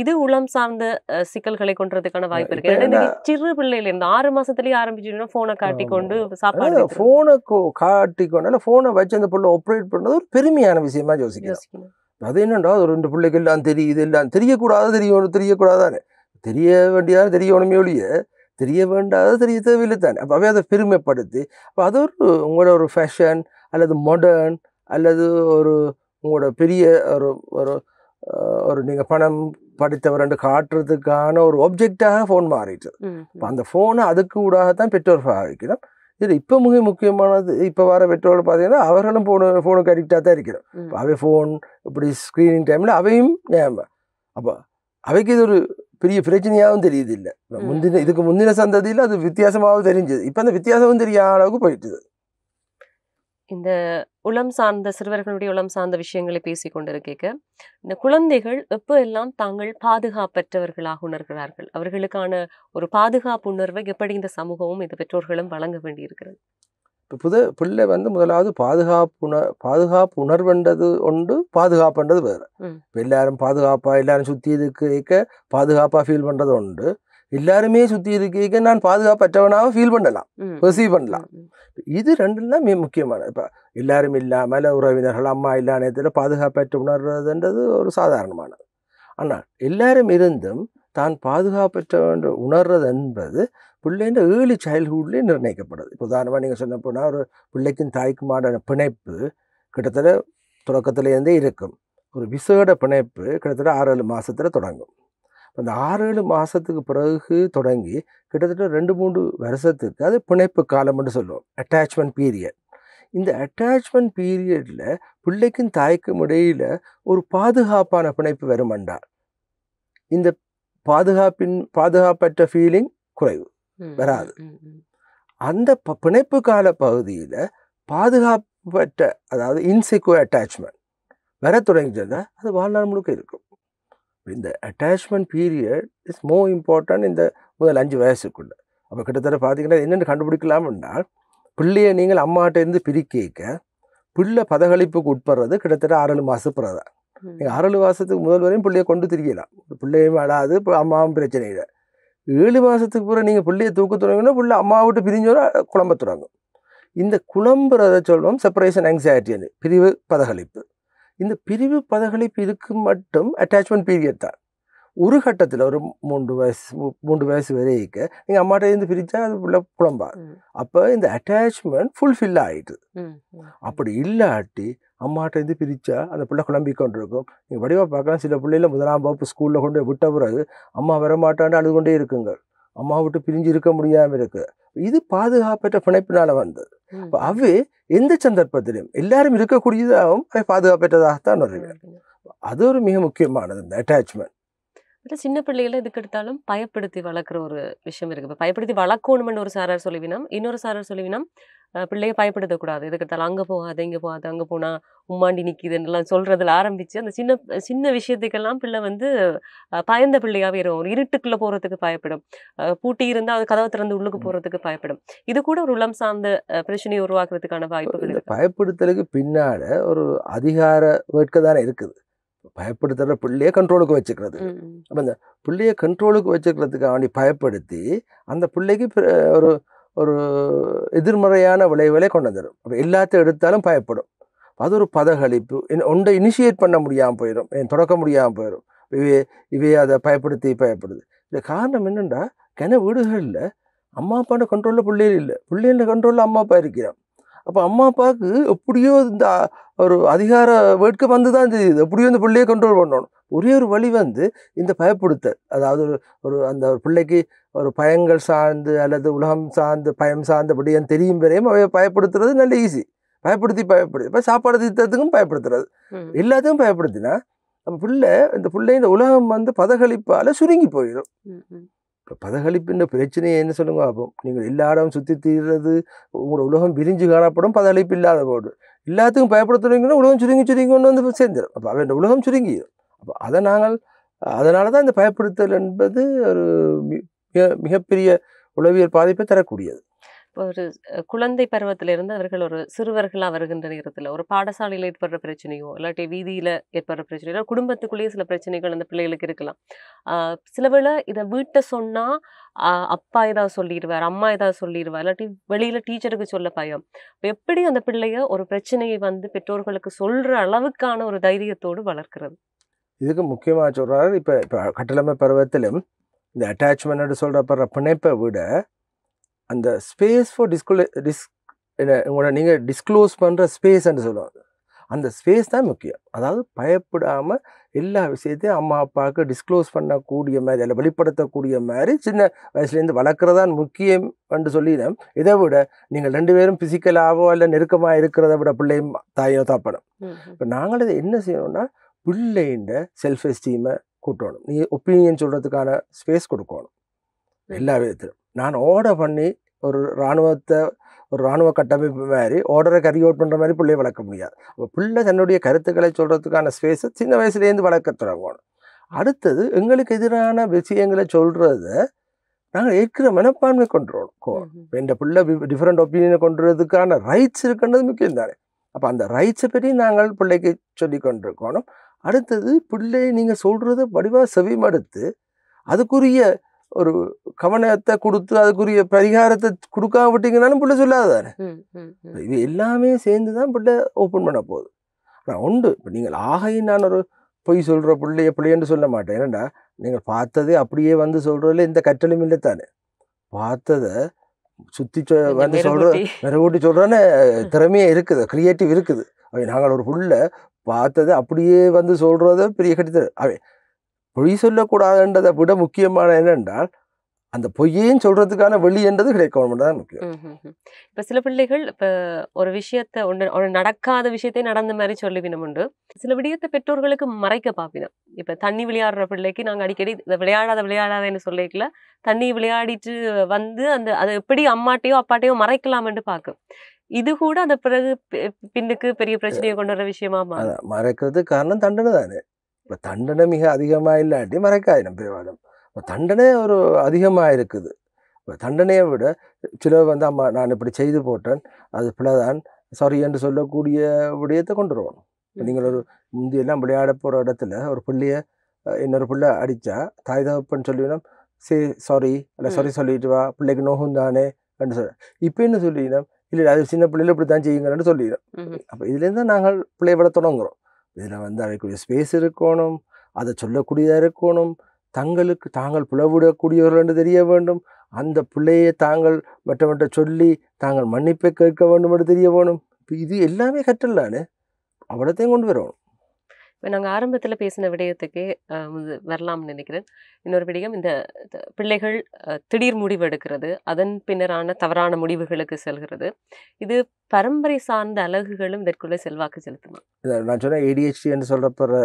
இது உளம் சார்ந்த சிக்கல்களை கொண்டுறதுக்கான வாய்ப்பு இருக்கு. ஏன்னா சிறு பிள்ளையில இருந்து 6 மாசத்துலயே ஆரம்பிச்சுன்னா போனை காட்டி கொண்டு சாப்பாடு போனை காட்டி கொண்டு போனை வச்சு அந்த பிள்ளை ஆப்ரேட் பண்ணது ஒரு பெருமையான விஷயமா யோசிக்கணும். அது என்னண்டா ஒரு 2 பிள்ளைகள் எல்லாம் தெரியுது, எல்லாம் தெரியக்கூடாது, தெரியக்கூடாதானே, தெரிய வேண்டியதானே தெரியணுமே ஒழிய தெரிய வேண்டாத தெரிய தேவையில்லை தானே. அப்போ அவை அதை பெருமைப்படுத்தி அப்போ அது ஒரு உங்களோட ஒரு ஃபேஷன் அல்லது மாடர்ன் அல்லது ஒரு உங்களோட பெரிய ஒரு ஒரு ஒரு நீங்கள் பணம் படித்தவரண்டு காட்டுறதுக்கான ஒரு ஆப்ஜெக்டாக ஃபோன் மாறிட்டு. இப்போ அந்த ஃபோனை அதுக்கு ஊடாகத்தான் பெற்றோர் பாவிக்கணும். இது இப்போ மிக முக்கியமானது. இப்போ வர பெற்றோர்கள் பார்த்தீங்கன்னா அவர்களும் ஃபோனுக்கு அடிக்டாக தான் இருக்கிறோம். இப்போ அவை ஃபோன் இப்படி ஸ்க்ரீனிங் டைமில் அவையும் அப்போ அவைக்கு இது ஒரு பெரிய பிரச்சனையாகவும் தெரியுது இல்லை. இதுக்கு முந்தின சந்ததியில் அது வித்தியாசமாகவும் தெரிஞ்சது. இப்போ அந்த வித்தியாசமும் தெரியாத அளவுக்கு போயிட்டுது. இந்த உளம் சார்ந்த சிறுவர்களுடைய உளம் சார்ந்த விஷயங்களை பேசி கொண்டிருக்க இந்த குழந்தைகள் எப்போ எல்லாம் தாங்கள் பாதுகாப்பற்றவர்களாக உணர்கிறார்கள், அவர்களுக்கான ஒரு பாதுகாப்பு உணர்வை எப்படி இந்த சமூகமும் இந்த பெற்றோர்களும் வழங்க வேண்டி இருக்கிறது? இப்போ பிள்ளை முதலாவது பாதுகாப்பு உணர்வுன்றது ஒன்று, பாதுகாப்புன்றது வேறு. இப்போ எல்லாரும் பாதுகாப்பாக எல்லாரும் சுற்றி இருக்க பாதுகாப்பாக ஃபீல் பண்ணுறது உண்டு. எல்லாருமே சுற்றி இருக்க நான் பாதுகாப்பற்றவனாக ஃபீல் பண்ணலாம், பெர்சீவ் பண்ணலாம். இது ரெண்டும் தான் மிக முக்கியமானது. இப்போ எல்லாரும் இல்லாமல் உறவினர்கள் அம்மா இல்லா நேரத்தில் பாதுகாப்பற்ற உணர்றதுன்றது ஒரு சாதாரணமானது. ஆனால் எல்லாரும் இருந்தும் தான் பாதுகாப்பற்ற உணர்றது என்பது பிள்ளைன்ற ஏர்லி சைல்ட்ஹுட்லேயே நிர்ணயிக்கப்படுது. இப்போ உதாரணமாக நீங்கள் சொன்ன போனால் ஒரு பிள்ளைக்கும் தாய்க்குமான பிணைப்பு கிட்டத்தட்ட தொடக்கத்துலேருந்தே இருக்கும். ஒரு விசேட பிணைப்பு கிட்டத்தட்ட 6-7 மாதத்தில் தொடங்கும். அந்த 6-7 மாதத்துக்கு பிறகு தொடங்கி கிட்டத்தட்ட 2-3 வருஷத்துக்கு அது பிணைப்பு காலம்னு சொல்லுவோம், அட்டாச்மெண்ட் பீரியட். இந்த அட்டாச்மெண்ட் பீரியடில் பிள்ளைக்கும் தாய்க்கும் இடையில் ஒரு பாதுகாப்பான பிணைப்பு வருமெண்டா இந்த பாதுகாப்பற்ற ஃபீலிங் குறைவு வராது. அந்த பிணைப்பு கால பகுதியில் பாதுகாப்பற்ற அதாவது இன்செக்யூர் அட்டாச்மெண்ட் வர தொடங்கிச்சா அது வாழ்நாள் முழுக்க இருக்கும். இந்த attachment period is more important இந்த முதல் 5 வயசுக்குள்ள. அப்போ கிட்டத்தட்ட பார்த்தீங்கன்னா என்னென்னு கண்டுபிடிக்கலாம்னா பிள்ளையை நீங்கள் அம்மாட்ட இருந்து பிரிக்க பிள்ளை பதகளிப்புக்கு உட்படுறது கிட்டத்தட்ட 6-7 மாதம் பிறகுதான். நீங்கள் 6-7 மாதத்துக்கு முதல் வரையும் பிள்ளையை கொண்டு திரியலாம், பிள்ளையும் அழாது, அம்மாவும் பிரச்சனை இல்லை. 7 மாதத்துக்கு பிறகு நீங்கள் பிள்ளையை தூக்க தொடங்கினா பிள்ளை அம்மாவை விட்டு பிரிஞ்சோன்னா குழம்ப தொடங்கும். இந்த குழம்புறதை சொல்லுவோம் செப்பரேஷன் ஆங்ஸைட்டின்னு, பிரிவு பதகளிப்பு. இந்த பிரிவு பதகளிப்பு இருக்கு மட்டும் அட்டாச்மெண்ட் பீரியட் தான். ஒரு கட்டத்தில் ஒரு 3 வயசு வரைக்கும் நீங்கள் அம்மாட்ட இருந்து பிரித்தா அது பிள்ளை குழம்பாது. அப்போ இந்த அட்டாச்மெண்ட் ஃபுல்ஃபில் ஆகிடுது. அப்படி இல்லாட்டி அம்மாட்ட இருந்து பிரித்தா அந்த பிள்ளை குழம்பி கொண்டு இருக்கும். நீங்கள் வடிவாக பார்க்கலாம், சில பிள்ளைல 1ஆம் வகுப்பு ஸ்கூலில் கொண்டு விட்ட பிறகு அம்மா வரமாட்டான்னு அழுது கொண்டே இருக்குங்க, அம்மா விட்டு பிரிஞ்சு இருக்க முடியாமல் இருக்கு. இது பாதுகாப்பற்ற பிணைப்பினால வந்தது. இப்போ அவை எந்த சந்தர்ப்பத்திலும் எல்லாரும் இருக்கக்கூடியதாகவும் அவை பாதுகாப்பற்றதாகத்தான் வருவேன். அது ஒரு மிக முக்கியமானது இந்த அட்டாச்மெண்ட். சின்ன பிள்ளைகளை எதுக்கு எடுத்தாலும் பயப்படுத்தி வளர்க்குற ஒரு விஷயம் இருக்கு. இப்போ பயப்படுத்தி வளர்க்கணும்னு ஒரு சாரார் சொல்லுவினம், இன்னொரு சாரார் சொல்லுவினம் பிள்ளைய பயப்படுத்தக்கூடாது, எதுக்கு எடுத்தாலும் அங்கே போகாது இங்கே போகாது, அங்கே போனால் உம்மாண்டி நிற்கிதுன்னெல்லாம் சொல்கிறதுல ஆரம்பித்து அந்த சின்ன விஷயத்துக்கெல்லாம் பிள்ளை பயந்த பிள்ளையாகவே இருக்கும். ஒரு இருட்டுக்குள்ளே போகிறதுக்கு பயப்படும், பூட்டி இருந்தால் அது கதவை திறந்து உள்ளுக்கு போகிறதுக்கு பயப்படும். இது கூட ஒரு உளம் சார்ந்த பிரச்சனையை உருவாக்குறதுக்கான வாய்ப்புகள் இருக்கு. பயப்படுத்தலுக்கு பின்னால் ஒரு அதிகார வேட்கை தானே இருக்குது. பயப்படுத்துகிற பிள்ளையை கண்ட்ரோலுக்கு வச்சுக்கிறது. அப்போ அந்த பிள்ளையை கண்ட்ரோலுக்கு வச்சுக்கிறதுக்காக வேண்டி பயப்படுத்தி அந்த பிள்ளைக்கு ஒரு ஒரு எதிர்மறையான விளைவுகளை கொண்டு வந்துடும். அப்போ எல்லாத்தையும் எடுத்தாலும் பயப்படும். அது ஒரு பதகளிப்பு, ஒன்றை இனிஷியேட் பண்ண முடியாமல் போயிடும், தொடக்க முடியாமல் போயிடும். இவே அதை பயப்படுது. இது காரணம் என்னென்னா வீடுகளில் அம்மா அப்பாண்ட கண்ட்ரோலில் பிள்ளைகள் இல்லை, பிள்ளைகள கண்ட்ரோலில் அம்மா அப்பா இருக்கிறான். அப்போ அம்மா அப்பாவுக்கு எப்படியோ இந்த ஒரு அதிகார வேட்கை வந்து தான் தெரியுது, எப்படியோ இந்த பிள்ளையை கண்ட்ரோல் பண்ணணும். ஒரே ஒரு வழி இந்த பயப்படுத்தல், அதாவது ஒரு அந்த ஒரு பிள்ளைக்கு ஒரு பயங்கள் சார்ந்து அல்லது உலகம் சார்ந்து பயம் சார்ந்த விடயம் தெரியும் வரையும் அவைய பயப்படுத்துறது நல்ல ஈஸி. பயப்படுத்தி இப்போ சாப்பாடு திட்டத்துக்கும் பயப்படுத்துறது, எல்லாத்தையும் பயப்படுத்தினா அப்போ இந்த பிள்ளைங்க உலகம் வந்து பதகளிப்பால் சுருங்கி போயிடும். இப்போ பதகளிப்புன்ற பிரச்சனையை என்ன சொல்லுங்க அப்போ நீங்கள் எல்லா இடமும் சுற்றி தீர்றது உங்களோட உலகம் விரிஞ்சு காணப்படும், பதகளிப்பு இல்லாத போடு எல்லாத்துக்கும் பயப்படுத்துறீங்கன்னா உலகம் சுருங்கி கொண்டு வந்து சேர்ந்துடும். அப்போ அவன் உலகம் சுருங்கிடும். அப்போ அதனால தான் இந்த பயப்படுத்தல் என்பது ஒரு மிகப்பெரிய உளவியல் பாதிப்பை தரக்கூடியது. ஒரு குழந்தை பருவத்திலிருந்து அவர்கள் ஒரு சிறுவர்களாக வருகின்ற நேரத்தில் ஒரு பாடசாலையில் ஏற்படுற பிரச்சனையோ இல்லாட்டி வீதியில் ஏற்படுற பிரச்சனையோ குடும்பத்துக்குள்ளேயே சில பிரச்சனைகள் அந்த பிள்ளைகளுக்கு இருக்கலாம். சில வேளை இதை வீட்டை சொன்னால் அப்பா ஏதாவது சொல்லிடுவார், அம்மா ஏதாவது சொல்லிடுவார், இல்லாட்டி வெளியில் டீச்சருக்கு சொல்ல பயம். எப்படி அந்த பிள்ளைய ஒரு பிரச்சனையை வந்து பெற்றோர்களுக்கு சொல்கிற அளவுக்கான ஒரு தைரியத்தோடு வளர்க்கிறது? இதுக்கு முக்கியமாக சொல்கிறாரு. இப்போ கட்டளமை பருவத்திலும் இந்த அட்டாச்மெண்ட் சொல்கிறப்படுற பிணைப்பை விட அந்த ஸ்பேஸ் ஃபார் உங்களோட நீங்கள் டிஸ்க்ளோஸ் பண்ணுற ஸ்பேஸ்ன்னு சொல்லுவாங்க. அந்த ஸ்பேஸ் தான் முக்கியம். அதாவது பயப்படாமல் எல்லா விஷயத்தையும் அம்மா அப்பாவுக்கு டிஸ்க்ளோஸ் பண்ணக்கூடிய மாதிரி அல்ல வெளிப்படுத்தக்கூடிய மாதிரி சின்ன வயசுலேருந்து வளர்க்குறதான் முக்கியம் என்று சொல்லினோம். இதை விட நீங்கள் 2 பேரும் ஃபிசிக்கலாகவோ இல்லை நெருக்கமாக இருக்கிறத விட பிள்ளையும் தாயோ தாப்படும். இப்போ நாங்கள் இதை என்ன செய்யணும்னா பிள்ளைன்ற செல்ஃப் எஸ்டீமை கூட்டணும். நீ ஒப்பீனியன் சொல்கிறதுக்கான ஸ்பேஸ் கொடுக்கணும் எல்லா விதத்திலும். நான் ஆர்டர் பண்ணி ஒரு இராணுவ கட்டமைப்பு மாதிரி ஆர்டரை கரி அவுட் பண்ணுற மாதிரி பிள்ளையை வளர்க்க முடியாது. அப்போ பிள்ளை தன்னுடைய கருத்துக்களை சொல்கிறதுக்கான ஸ்பேஸை சின்ன வயசுலேருந்து வளர்க்க தொடங்கணும். அடுத்தது எங்களுக்கு எதிரான விஷயங்களை சொல்கிறத நாங்கள் ஏற்கிற மனப்பான்மை கொண்டு வரணும். இந்த பிள்ளை டிஃப்ரெண்ட் ஒப்பீனியனை கொண்டுறதுக்கான ரைட்ஸ் இருக்குன்றது முக்கியம் தானே. அப்போ அந்த ரைட்ஸை பற்றி நாங்கள் பிள்ளைக்கு சொல்லி கொண்டிருக்கணும். அடுத்தது பிள்ளை நீங்கள் சொல்கிறத வடிவாக செவிமடுத்து அதுக்குரிய ஒரு கவனத்தை கொடுத்து அதுக்குரிய பரிகாரத்தை கொடுக்காம விட்டீங்கன்னாலும் பிள்ளை சொல்லாதானே. இது எல்லாமே சேர்ந்து தான் பிள்ளை ஓப்பன் பண்ண போகுது. ஆனால் உண்டு இப்போ நீங்கள் ஆகையும் நான் ஒரு பொய் சொல்கிற பிள்ளைன்னு சொல்ல மாட்டேன். ஏன்னா நீங்கள் பார்த்ததே அப்படியே வந்து சொல்கிறதுல எந்த கற்றலும் இல்லை தானே. பார்த்ததை சுற்றி வந்து மெருகூட்டி சொல்கிறேன்னு திறமையே இருக்குது, க்ரியேட்டிவ் இருக்குது. நாங்கள் ஒரு புள்ள பார்த்ததை அப்படியே வந்து சொல்கிறத பெரிய கட்டித்தரு. பொய் சொல்லக்கூடாதுன்றதை விட முக்கியமான என்னென்றால் அந்த பொய்யையும் சொல்றதுக்கான வழி என்றது கிடைக்கணும் தான் முக்கியம். இப்போ சில பிள்ளைகள் இப்போ ஒரு விஷயத்தை ஒன்று நடக்காத விஷயத்தை நடந்த மாதிரி சொல்லிவினம் உண்டு. சில விடயத்தை பெற்றோர்களுக்கு மறைக்க பார்ப்பினோம். இப்போ தண்ணி விளையாடுற பிள்ளைக்கு நாங்கள் அடிக்கடி இதை விளையாடாதேன்னு சொல்லிக்கல, தண்ணி விளையாடிட்டு வந்து அதை எப்படி அம்மாட்டையோ அப்பாட்டையோ மறைக்கலாம்னு பார்க்கும். இது கூட அந்த பிறகு பின்னுக்கு பெரிய பிரச்சனையை கொண்டு வர விஷயமா மறைக்கிறதுக்கு காரணம் தண்டனை தானே. இப்போ தண்டனை மிக அதிகமாக இல்லாட்டி மறைக்காயினம் பெரும்பாலும். இப்போ தண்டனை ஒரு அதிகமாக இருக்குது. இப்போ தண்டனையை விட சிலர் வந்து அம்மா நான் இப்படி செய்து போட்டேன் அது பிள்ளைதான் சாரி என்று சொல்லக்கூடிய விடயத்தை கொண்டு வரணும். இப்போ நீங்கள் ஒரு முந்தியெல்லாம் விளையாட போகிற இடத்துல ஒரு பிள்ளைய இன்னொரு பிள்ளை அடித்தா தாய் தகப்பன்னு சொல்லிடணும் சாரி இல்லை சாரி சொல்லிட்டு வா பிள்ளைக்கு நோகும் தானே என்று சொல்ல. இப்போ என்ன சொல்லிடணும் இல்லை அது சின்ன பிள்ளைல இப்படி தான் செய்யுங்கன்னு சொல்லிடணும். அப்போ இதுலேருந்து தான் நாங்கள் பிள்ளைய விட தொடங்குறோம். இதில் வந்து அவைக்குரிய ஸ்பேஸ் இருக்கணும், அதை சொல்லக்கூடியதாக இருக்கணும், தாங்கள் புலவிடக்கூடியவர்கள் என்று தெரிய வேண்டும், அந்த பிள்ளையை தாங்கள் மற்றவற்றை சொல்லி தாங்கள் மன்னிப்பை கேட்க வேண்டும் என்று தெரிய வேணும். இப்போ இது எல்லாமே கற்றலானே, அவ்வளோத்தையும் கொண்டு வரணும். இப்போ நாங்கள் ஆரம்பத்தில் பேசின விடயத்துக்கே வரலாம்னு நினைக்கிறேன். இன்னொரு விடயம், இந்த பிள்ளைகள் திடீர் முடிவு எடுக்கிறது, அதன் பின்னரான தவறான முடிவுகளுக்கு செல்கிறது, இது பரம்பரை சார்ந்த அழகுகளும் இதற்குள்ளே செல்வாக்கு செலுத்துமா? நான் சொன்ன ADHD என்று சொல்லப்படுற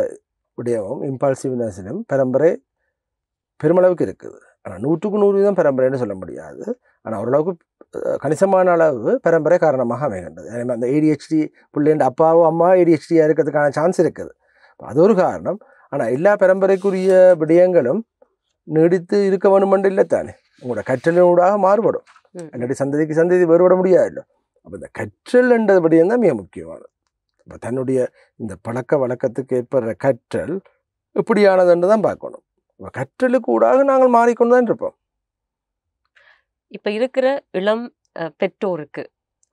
விடயமும் இம்பால்சிவ்னஸிலும் பரம்பரை பெருமளவுக்கு இருக்குது. ஆனால் 100க்கு 100% பரம்பரைன்னு சொல்ல முடியாது. ஆனால் ஓரளவுக்கு கணிசமான அளவு பரம்பரை காரணமாக அமைகின்றது. அந்த ADHD பிள்ளைன்ற அப்பாவோ அம்மா ADHDயாக இருக்கிறதுக்கான சான்ஸ் இருக்குது. அது ஒரு காரணம். ஆனால் எல்லா பரம்பரைக்குரிய விடயங்களும் நீடித்து இருக்க வேணுமென்று இல்லை தானே. உங்களோட கற்றலினூடாக மாறுபடும். அல்லாட்டி சந்ததிக்கு சந்ததி வேறுபட முடியாது. அப்போ இந்த கற்றல் என்ற விடயம் தான் மிக முக்கியமானது. இப்போ தன்னுடைய இந்த பழக்க வழக்கத்துக்கு ஏற்படுற கற்றல் எப்படியானதுன்னு தான் பார்க்கணும். இப்போ கற்றலுக்கு ஊடாக நாங்கள் மாறிக்கொண்டு தான் இருப்போம். இப்போ இருக்கிற இளம் பெற்றோருக்கு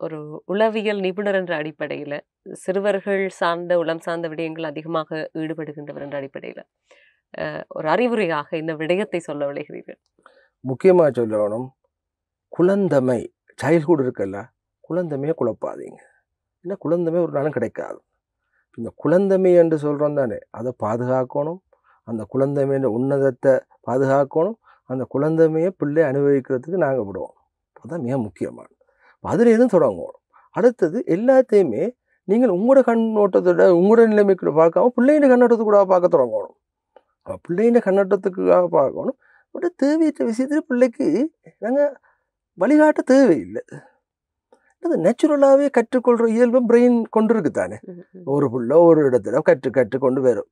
ஒரு உளவியல் நிபுணர் என்ற அடிப்படையில், சிறுவர்கள் சார்ந்த உளம் சார்ந்த விடயங்கள் அதிகமாக ஈடுபடுகின்றவர் என்ற அடிப்படையில் ஒரு அறிவுரையாக இந்த விடயத்தை சொல்ல விளைகிறீர்கள்? முக்கியமாக சொல்லணும், குழந்தமை சைல்ட்ஹுட் இருக்குல்ல, குழந்தமையை குழப்பாதீங்க. ஏன்னா குழந்தமை ஒரு நாளும் கிடைக்காது. இந்த குழந்தமை என்று சொல்கிறோம் தானே, அதை பாதுகாக்கணும். அந்த குழந்தமையோட உன்னதத்தை பாதுகாக்கணும். அந்த குழந்தமையை பிள்ளை அனுபவிக்கிறதுக்கு நாங்கள் விடுவோம். அதுதான் மிக முக்கியமானது. அதுலேருந்து தொடங்குவோம். அடுத்தது எல்லாத்தையுமே நீங்கள் உங்களோட கண்ணோட்டத்தோட உங்களோட நிலைமைக்குள்ள பார்க்காம பிள்ளைங்க கண்ணோட்டத்துக்கு கூட பார்க்க தொடங்கணும். பிள்ளைங்க கண்ணோட்டத்துக்காக பார்க்கணும். பட் தேவையற்ற விஷயத்தில் பிள்ளைக்கு நாங்கள் வழிகாட்ட தேவையில்லை. அது நேச்சுரலாகவே கற்றுக்கொள்கிற இயல்பு பிரெயின் கொண்டு இருக்கு தானே. ஒரு பிள்ளை ஒரு இடத்துல கற்று கொண்டு வரும்.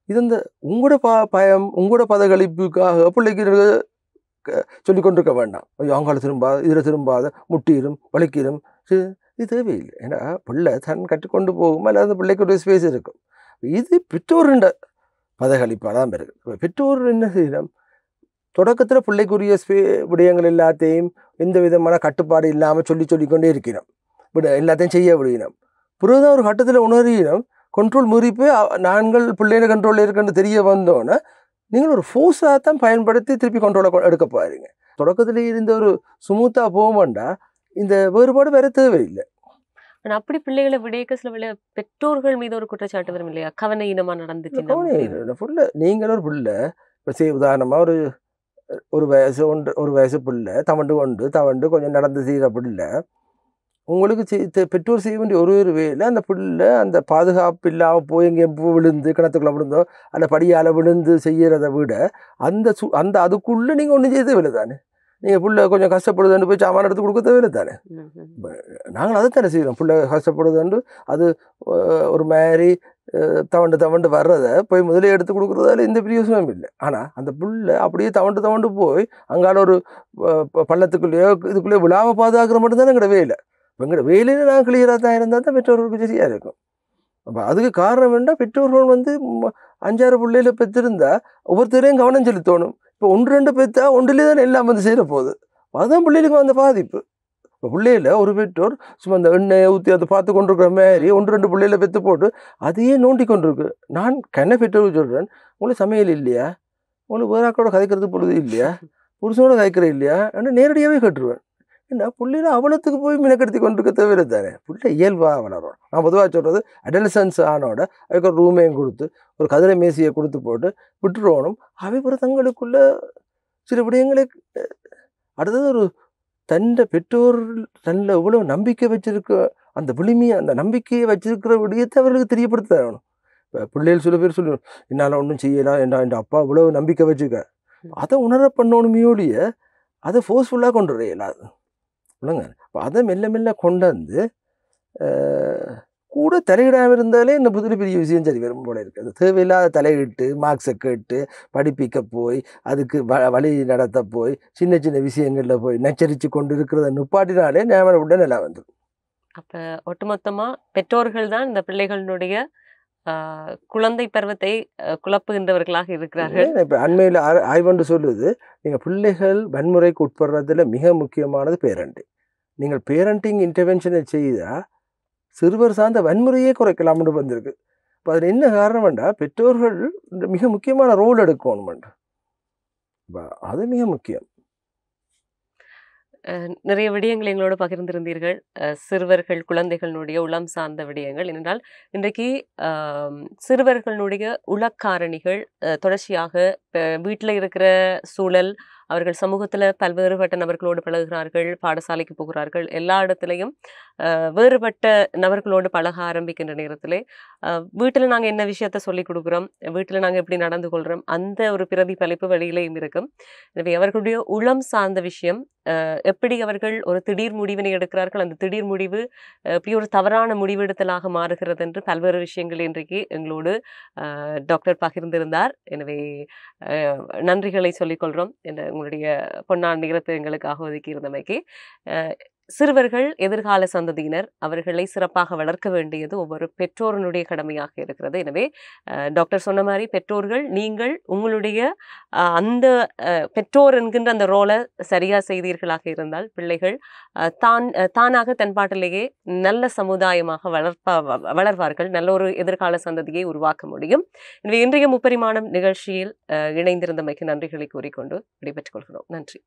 இது இந்த உங்களோட பயம் உங்களோட பதகளிப்புக்காக பிள்ளைக்கு சொல்லி கொண்டிருக்க வேண்டாம். அவங்கள திரும்பாத இதில் திரும்பாத முட்டிடும் வலிக்கிடும். இது தேவையில்லை. ஏன்னா பிள்ளை தன் கற்றுக்கொண்டு போகும். அல்லது அந்த பிள்ளைக்கு ஒரு ஸ்பேஸ் இருக்கும். இது பெற்றோருண்ட பதகளிப்பாக தான் இருக்குது. இப்போ பெற்றோர் என்ன செய்யணும், தொடக்கத்தில் பிள்ளைக்குரிய விடயங்கள் எல்லாத்தையும் எந்த விதமான கட்டுப்பாடு இல்லாமல் சொல்லிக்கொண்டே இருக்கணும். எல்லாத்தையும் செய்ய விடணும். பிறகுதான் ஒரு கட்டத்தில் உணர்வினம் கண்ட்ரோல் முறிப்பு நாங்கள் பிள்ளைங்க கண்ட்ரோலில் இருக்குன்னு தெரிய வந்தோன்னே நீங்கள் ஒரு ஃபோர்ஸாக தான் பயன்படுத்தி திருப்பி கண்ட்ரோலை எடுக்க போகிறீங்க. தொடக்கத்தில் இருந்த ஒரு ஸ்மூத்தாக போகமாண்டா இந்த வேறுபாடு வேற தேவையில்லை. ஆனால் அப்படி பிள்ளைகளை விடைக்க சில பெற்றோர்கள் மீது ஒரு குற்றச்சாட்டு வரும் இல்லையா, கவன ஈனமாக நடந்துச்சு. ஃபுல்லு நீங்கள் ஒரு பிள்ளை இப்போ உதாரணமாக ஒரு வயசு பிள்ளை தவண்டு கொஞ்சம் நடந்து செய்கிற பிள்ளை உங்களுக்கு பெற்றோர் செய்ய வேண்டிய ஒரு வேலை அந்த பிள்ளை அந்த பாதுகாப்பு இல்லாமல் போய் எங்கே விழுந்து கிணத்துக்குள்ளே விழுந்தோ அந்த படியால் விழுந்து செய்கிறத விட அந்த அதுக்குள்ளே நீங்கள் ஒன்றும் செய்ய தேவையில்லை தானே. நீங்கள் பிள்ளை கொஞ்சம் கஷ்டப்படுதுன்னு போய் சாமான எடுத்து கொடுக்க தேவையில்லை தானே. நாங்கள் அதை தானே செய்கிறோம். பிள்ளை கஷ்டப்படுதுன்னு அது ஒரு மாதிரி தவண்டு வர்றதை போய் முதலே எடுத்து கொடுக்குறதால எந்த பிரயோசனமும் இல்லை. ஆனால் அந்த பிள்ளை அப்படியே தவண்டு போய் அங்கால ஒரு பள்ளத்துக்குள்ளேயோ இதுக்குள்ளேயோ விழாமல் பாதுகாக்கிற மட்டும்தானே எங்களோட வேலை. எங்களோட வேலையில் நாங்கள் கிளியராக தான் இருந்தால் தான் பெற்றோர்களுக்கு சரியாக இருக்கும். அப்போ அதுக்கு காரணம் வேண்டாம். பெற்றோர்கள் 5-6 பிள்ளையில பெற்றிருந்தா ஒவ்வொருத்தரையும் கவனம் செலுத்தணும். இப்போ 1-2 பெற்றா ஒன்றிலே தானே எல்லாம் செய்கிற போகுது. அதுதான் பிள்ளைகளுக்கு அந்த பாதிப்பு. இப்போ பிள்ளையில் ஒரு பெற்றோர் சும்மா அந்த எண்ணெயை ஊற்றி அதை பார்த்து கொண்டிருக்கிற மாதிரி 1-2 பிள்ளையில பெற்று போட்டு அதையே நோண்டி கொண்டிருக்கு. நான் கண்ணை பெற்றோர் சொல்கிறேன், உங்களுக்கு சமையல் இல்லையா, உங்களுக்கு வேறாக்களோட கதைக்கிறது பொழுது இல்லையா, புருஷனோட கதைக்கிற இல்லையா அப்படின்னு நேரடியாகவே கேட்டுருவேன். ஏன்னா பிள்ளைல அவலத்துக்கு போய் மினக்கெடுத்தி கொண்டிருக்க தேவையில்லை தானே. பிள்ளை இயல்பாக வளரும். நான் பொதுவாக சொல்கிறது அடலசன்ஸ் ஆனோட அதுக்கு ஒரு ரூமையும் கொடுத்து ஒரு கதிரை மேசியை கொடுத்து போட்டு விட்டுருவோனும். அவை பிற தங்களுக்குள்ள சில விடயங்களை அடுத்தது ஒரு பெற்றோர் தன்னில் எவ்வளோ நம்பிக்கை வச்சிருக்க அந்த விளிமையை அந்த நம்பிக்கையை வச்சிருக்கிற விடயத்தை அவர்களுக்கு தெரியப்படுத்த தரணும். இப்போ பிள்ளைகள் சில பேர் சொல்லுவோம், என்னால் ஒன்றும் செய்யலாம், என் அப்பா இவ்வளோ நம்பிக்கை வச்சுக்க, அதை உணர பண்ணணுமையோடைய அதை ஃபோர்ஸ்ஃபுல்லாக கொண்டு வர இயலாது இல்லைங்க. இப்போ அதை மெல்ல கொண்டு வந்து கூட தலையிடாமல் இருந்தாலே இந்த புதிய பெரிய விஷயம் சரி வரும் போல இருக்குது. அது தேவையில்லாத தலையிட்டு மார்க்ஸை கேட்டு படிப்பிக்க போய் அதுக்கு வழி நடத்த போய் சின்ன விஷயங்களில் போய் நச்சரித்து கொண்டு இருக்கிறத நுப்பாட்டினாலே ஞாபகம் விட நல்லா வந்துடும். அப்போ ஒட்டுமொத்தமாக பெற்றோர்கள் தான் இந்த பிள்ளைகளுடைய குழந்தை பருவத்தை குழப்புகின்றவர்களாக இருக்கிறார்கள். இப்போ அண்மையில் ஆய்வொன்று சொல்லுது, நீங்கள் பிள்ளைகள் வன்முறைக்கு உட்படுறதுல மிக முக்கியமானது பேரண்டிங். நீங்கள் பேரண்டிங் இன்டர்வென்ஷனை செய்தால் சிறுவர் சார்ந்த வன்முறையே குறைக்கலாம்னு வந்திருக்கு. இப்போ அதில் என்ன காரணம்டா பெற்றோர்கள் மிக முக்கியமான ரோல் எடுக்கணுமெண்டு. அது மிக முக்கியம். நிறைய விடயங்கள் எங்களோடு பகிர்ந்திருந்தீர்கள். சிறுவர்கள் குழந்தைகளுடைய உளம் சார்ந்த விடயங்கள். ஏனென்றால் இன்றைக்கு சிறுவர்களுடைய உளக்காரணிகள் தொடர்ச்சியாக வீட்டில் இருக்கிற சூழல், அவர்கள் சமூகத்தில் பல்வேறுபட்ட நபர்களோடு பழகுகிறார்கள், பாடசாலைக்கு போகிறார்கள், எல்லா இடத்துலையும் வேறுபட்ட நபர்களோடு பழக ஆரம்பிக்கின்ற நேரத்திலே வீட்டில் நாங்கள் என்ன விஷயத்த சொல்லிக் கொடுக்குறோம், வீட்டில் நாங்கள் எப்படி நடந்து கொள்கிறோம், அந்த ஒரு பிரதிபலிப்பு வெளியிலையும் இருக்கும். எனவே அவர்களுடைய உளம் சார்ந்த விஷயம், எப்படி அவர்கள் ஒரு திடீர் முடிவினை எடுக்கிறார்கள், அந்த திடீர் முடிவு எப்படி ஒரு தவறான முடிவெடுத்தலாக மாறுகிறது என்று பல்வேறு விஷயங்கள் இன்றைக்கு எங்களோடு டாக்டர் பகிர்ந்திருந்தார். எனவே நன்றிகளை சொல்லிக்கொள்கிறோம். உங்களுடைய பொன்னான நேரத்தை எங்களுக்காக ஒதுக்கி இருந்தமைக்கு. சிறுவர்கள் எதிர்கால சந்ததியினர், அவர்களை சிறப்பாக வளர்க்க வேண்டியது ஒவ்வொரு பெற்றோருடைய கடமையாக இருக்கிறது. எனவே டாக்டர் சொன்ன மாதிரி பெற்றோர்கள் நீங்கள் உங்களுடைய அந்த பெற்றோர் என்கின்ற அந்த ரோலை சரியாக செய்தீர்களாக இருந்தால் பிள்ளைகள் தானாக தன்பாட்டிலேயே நல்ல சமுதாயமாக வளர்வார்கள், நல்ல ஒரு எதிர்கால சந்ததியை உருவாக்க முடியும். எனவே இன்றைய முப்பரிமாணம் நிகழ்ச்சியில் இணைந்திருந்தமைக்கு நன்றிகளை கூறிக்கொண்டு விடைபெற்றுக் கொள்கிறோம். நன்றி.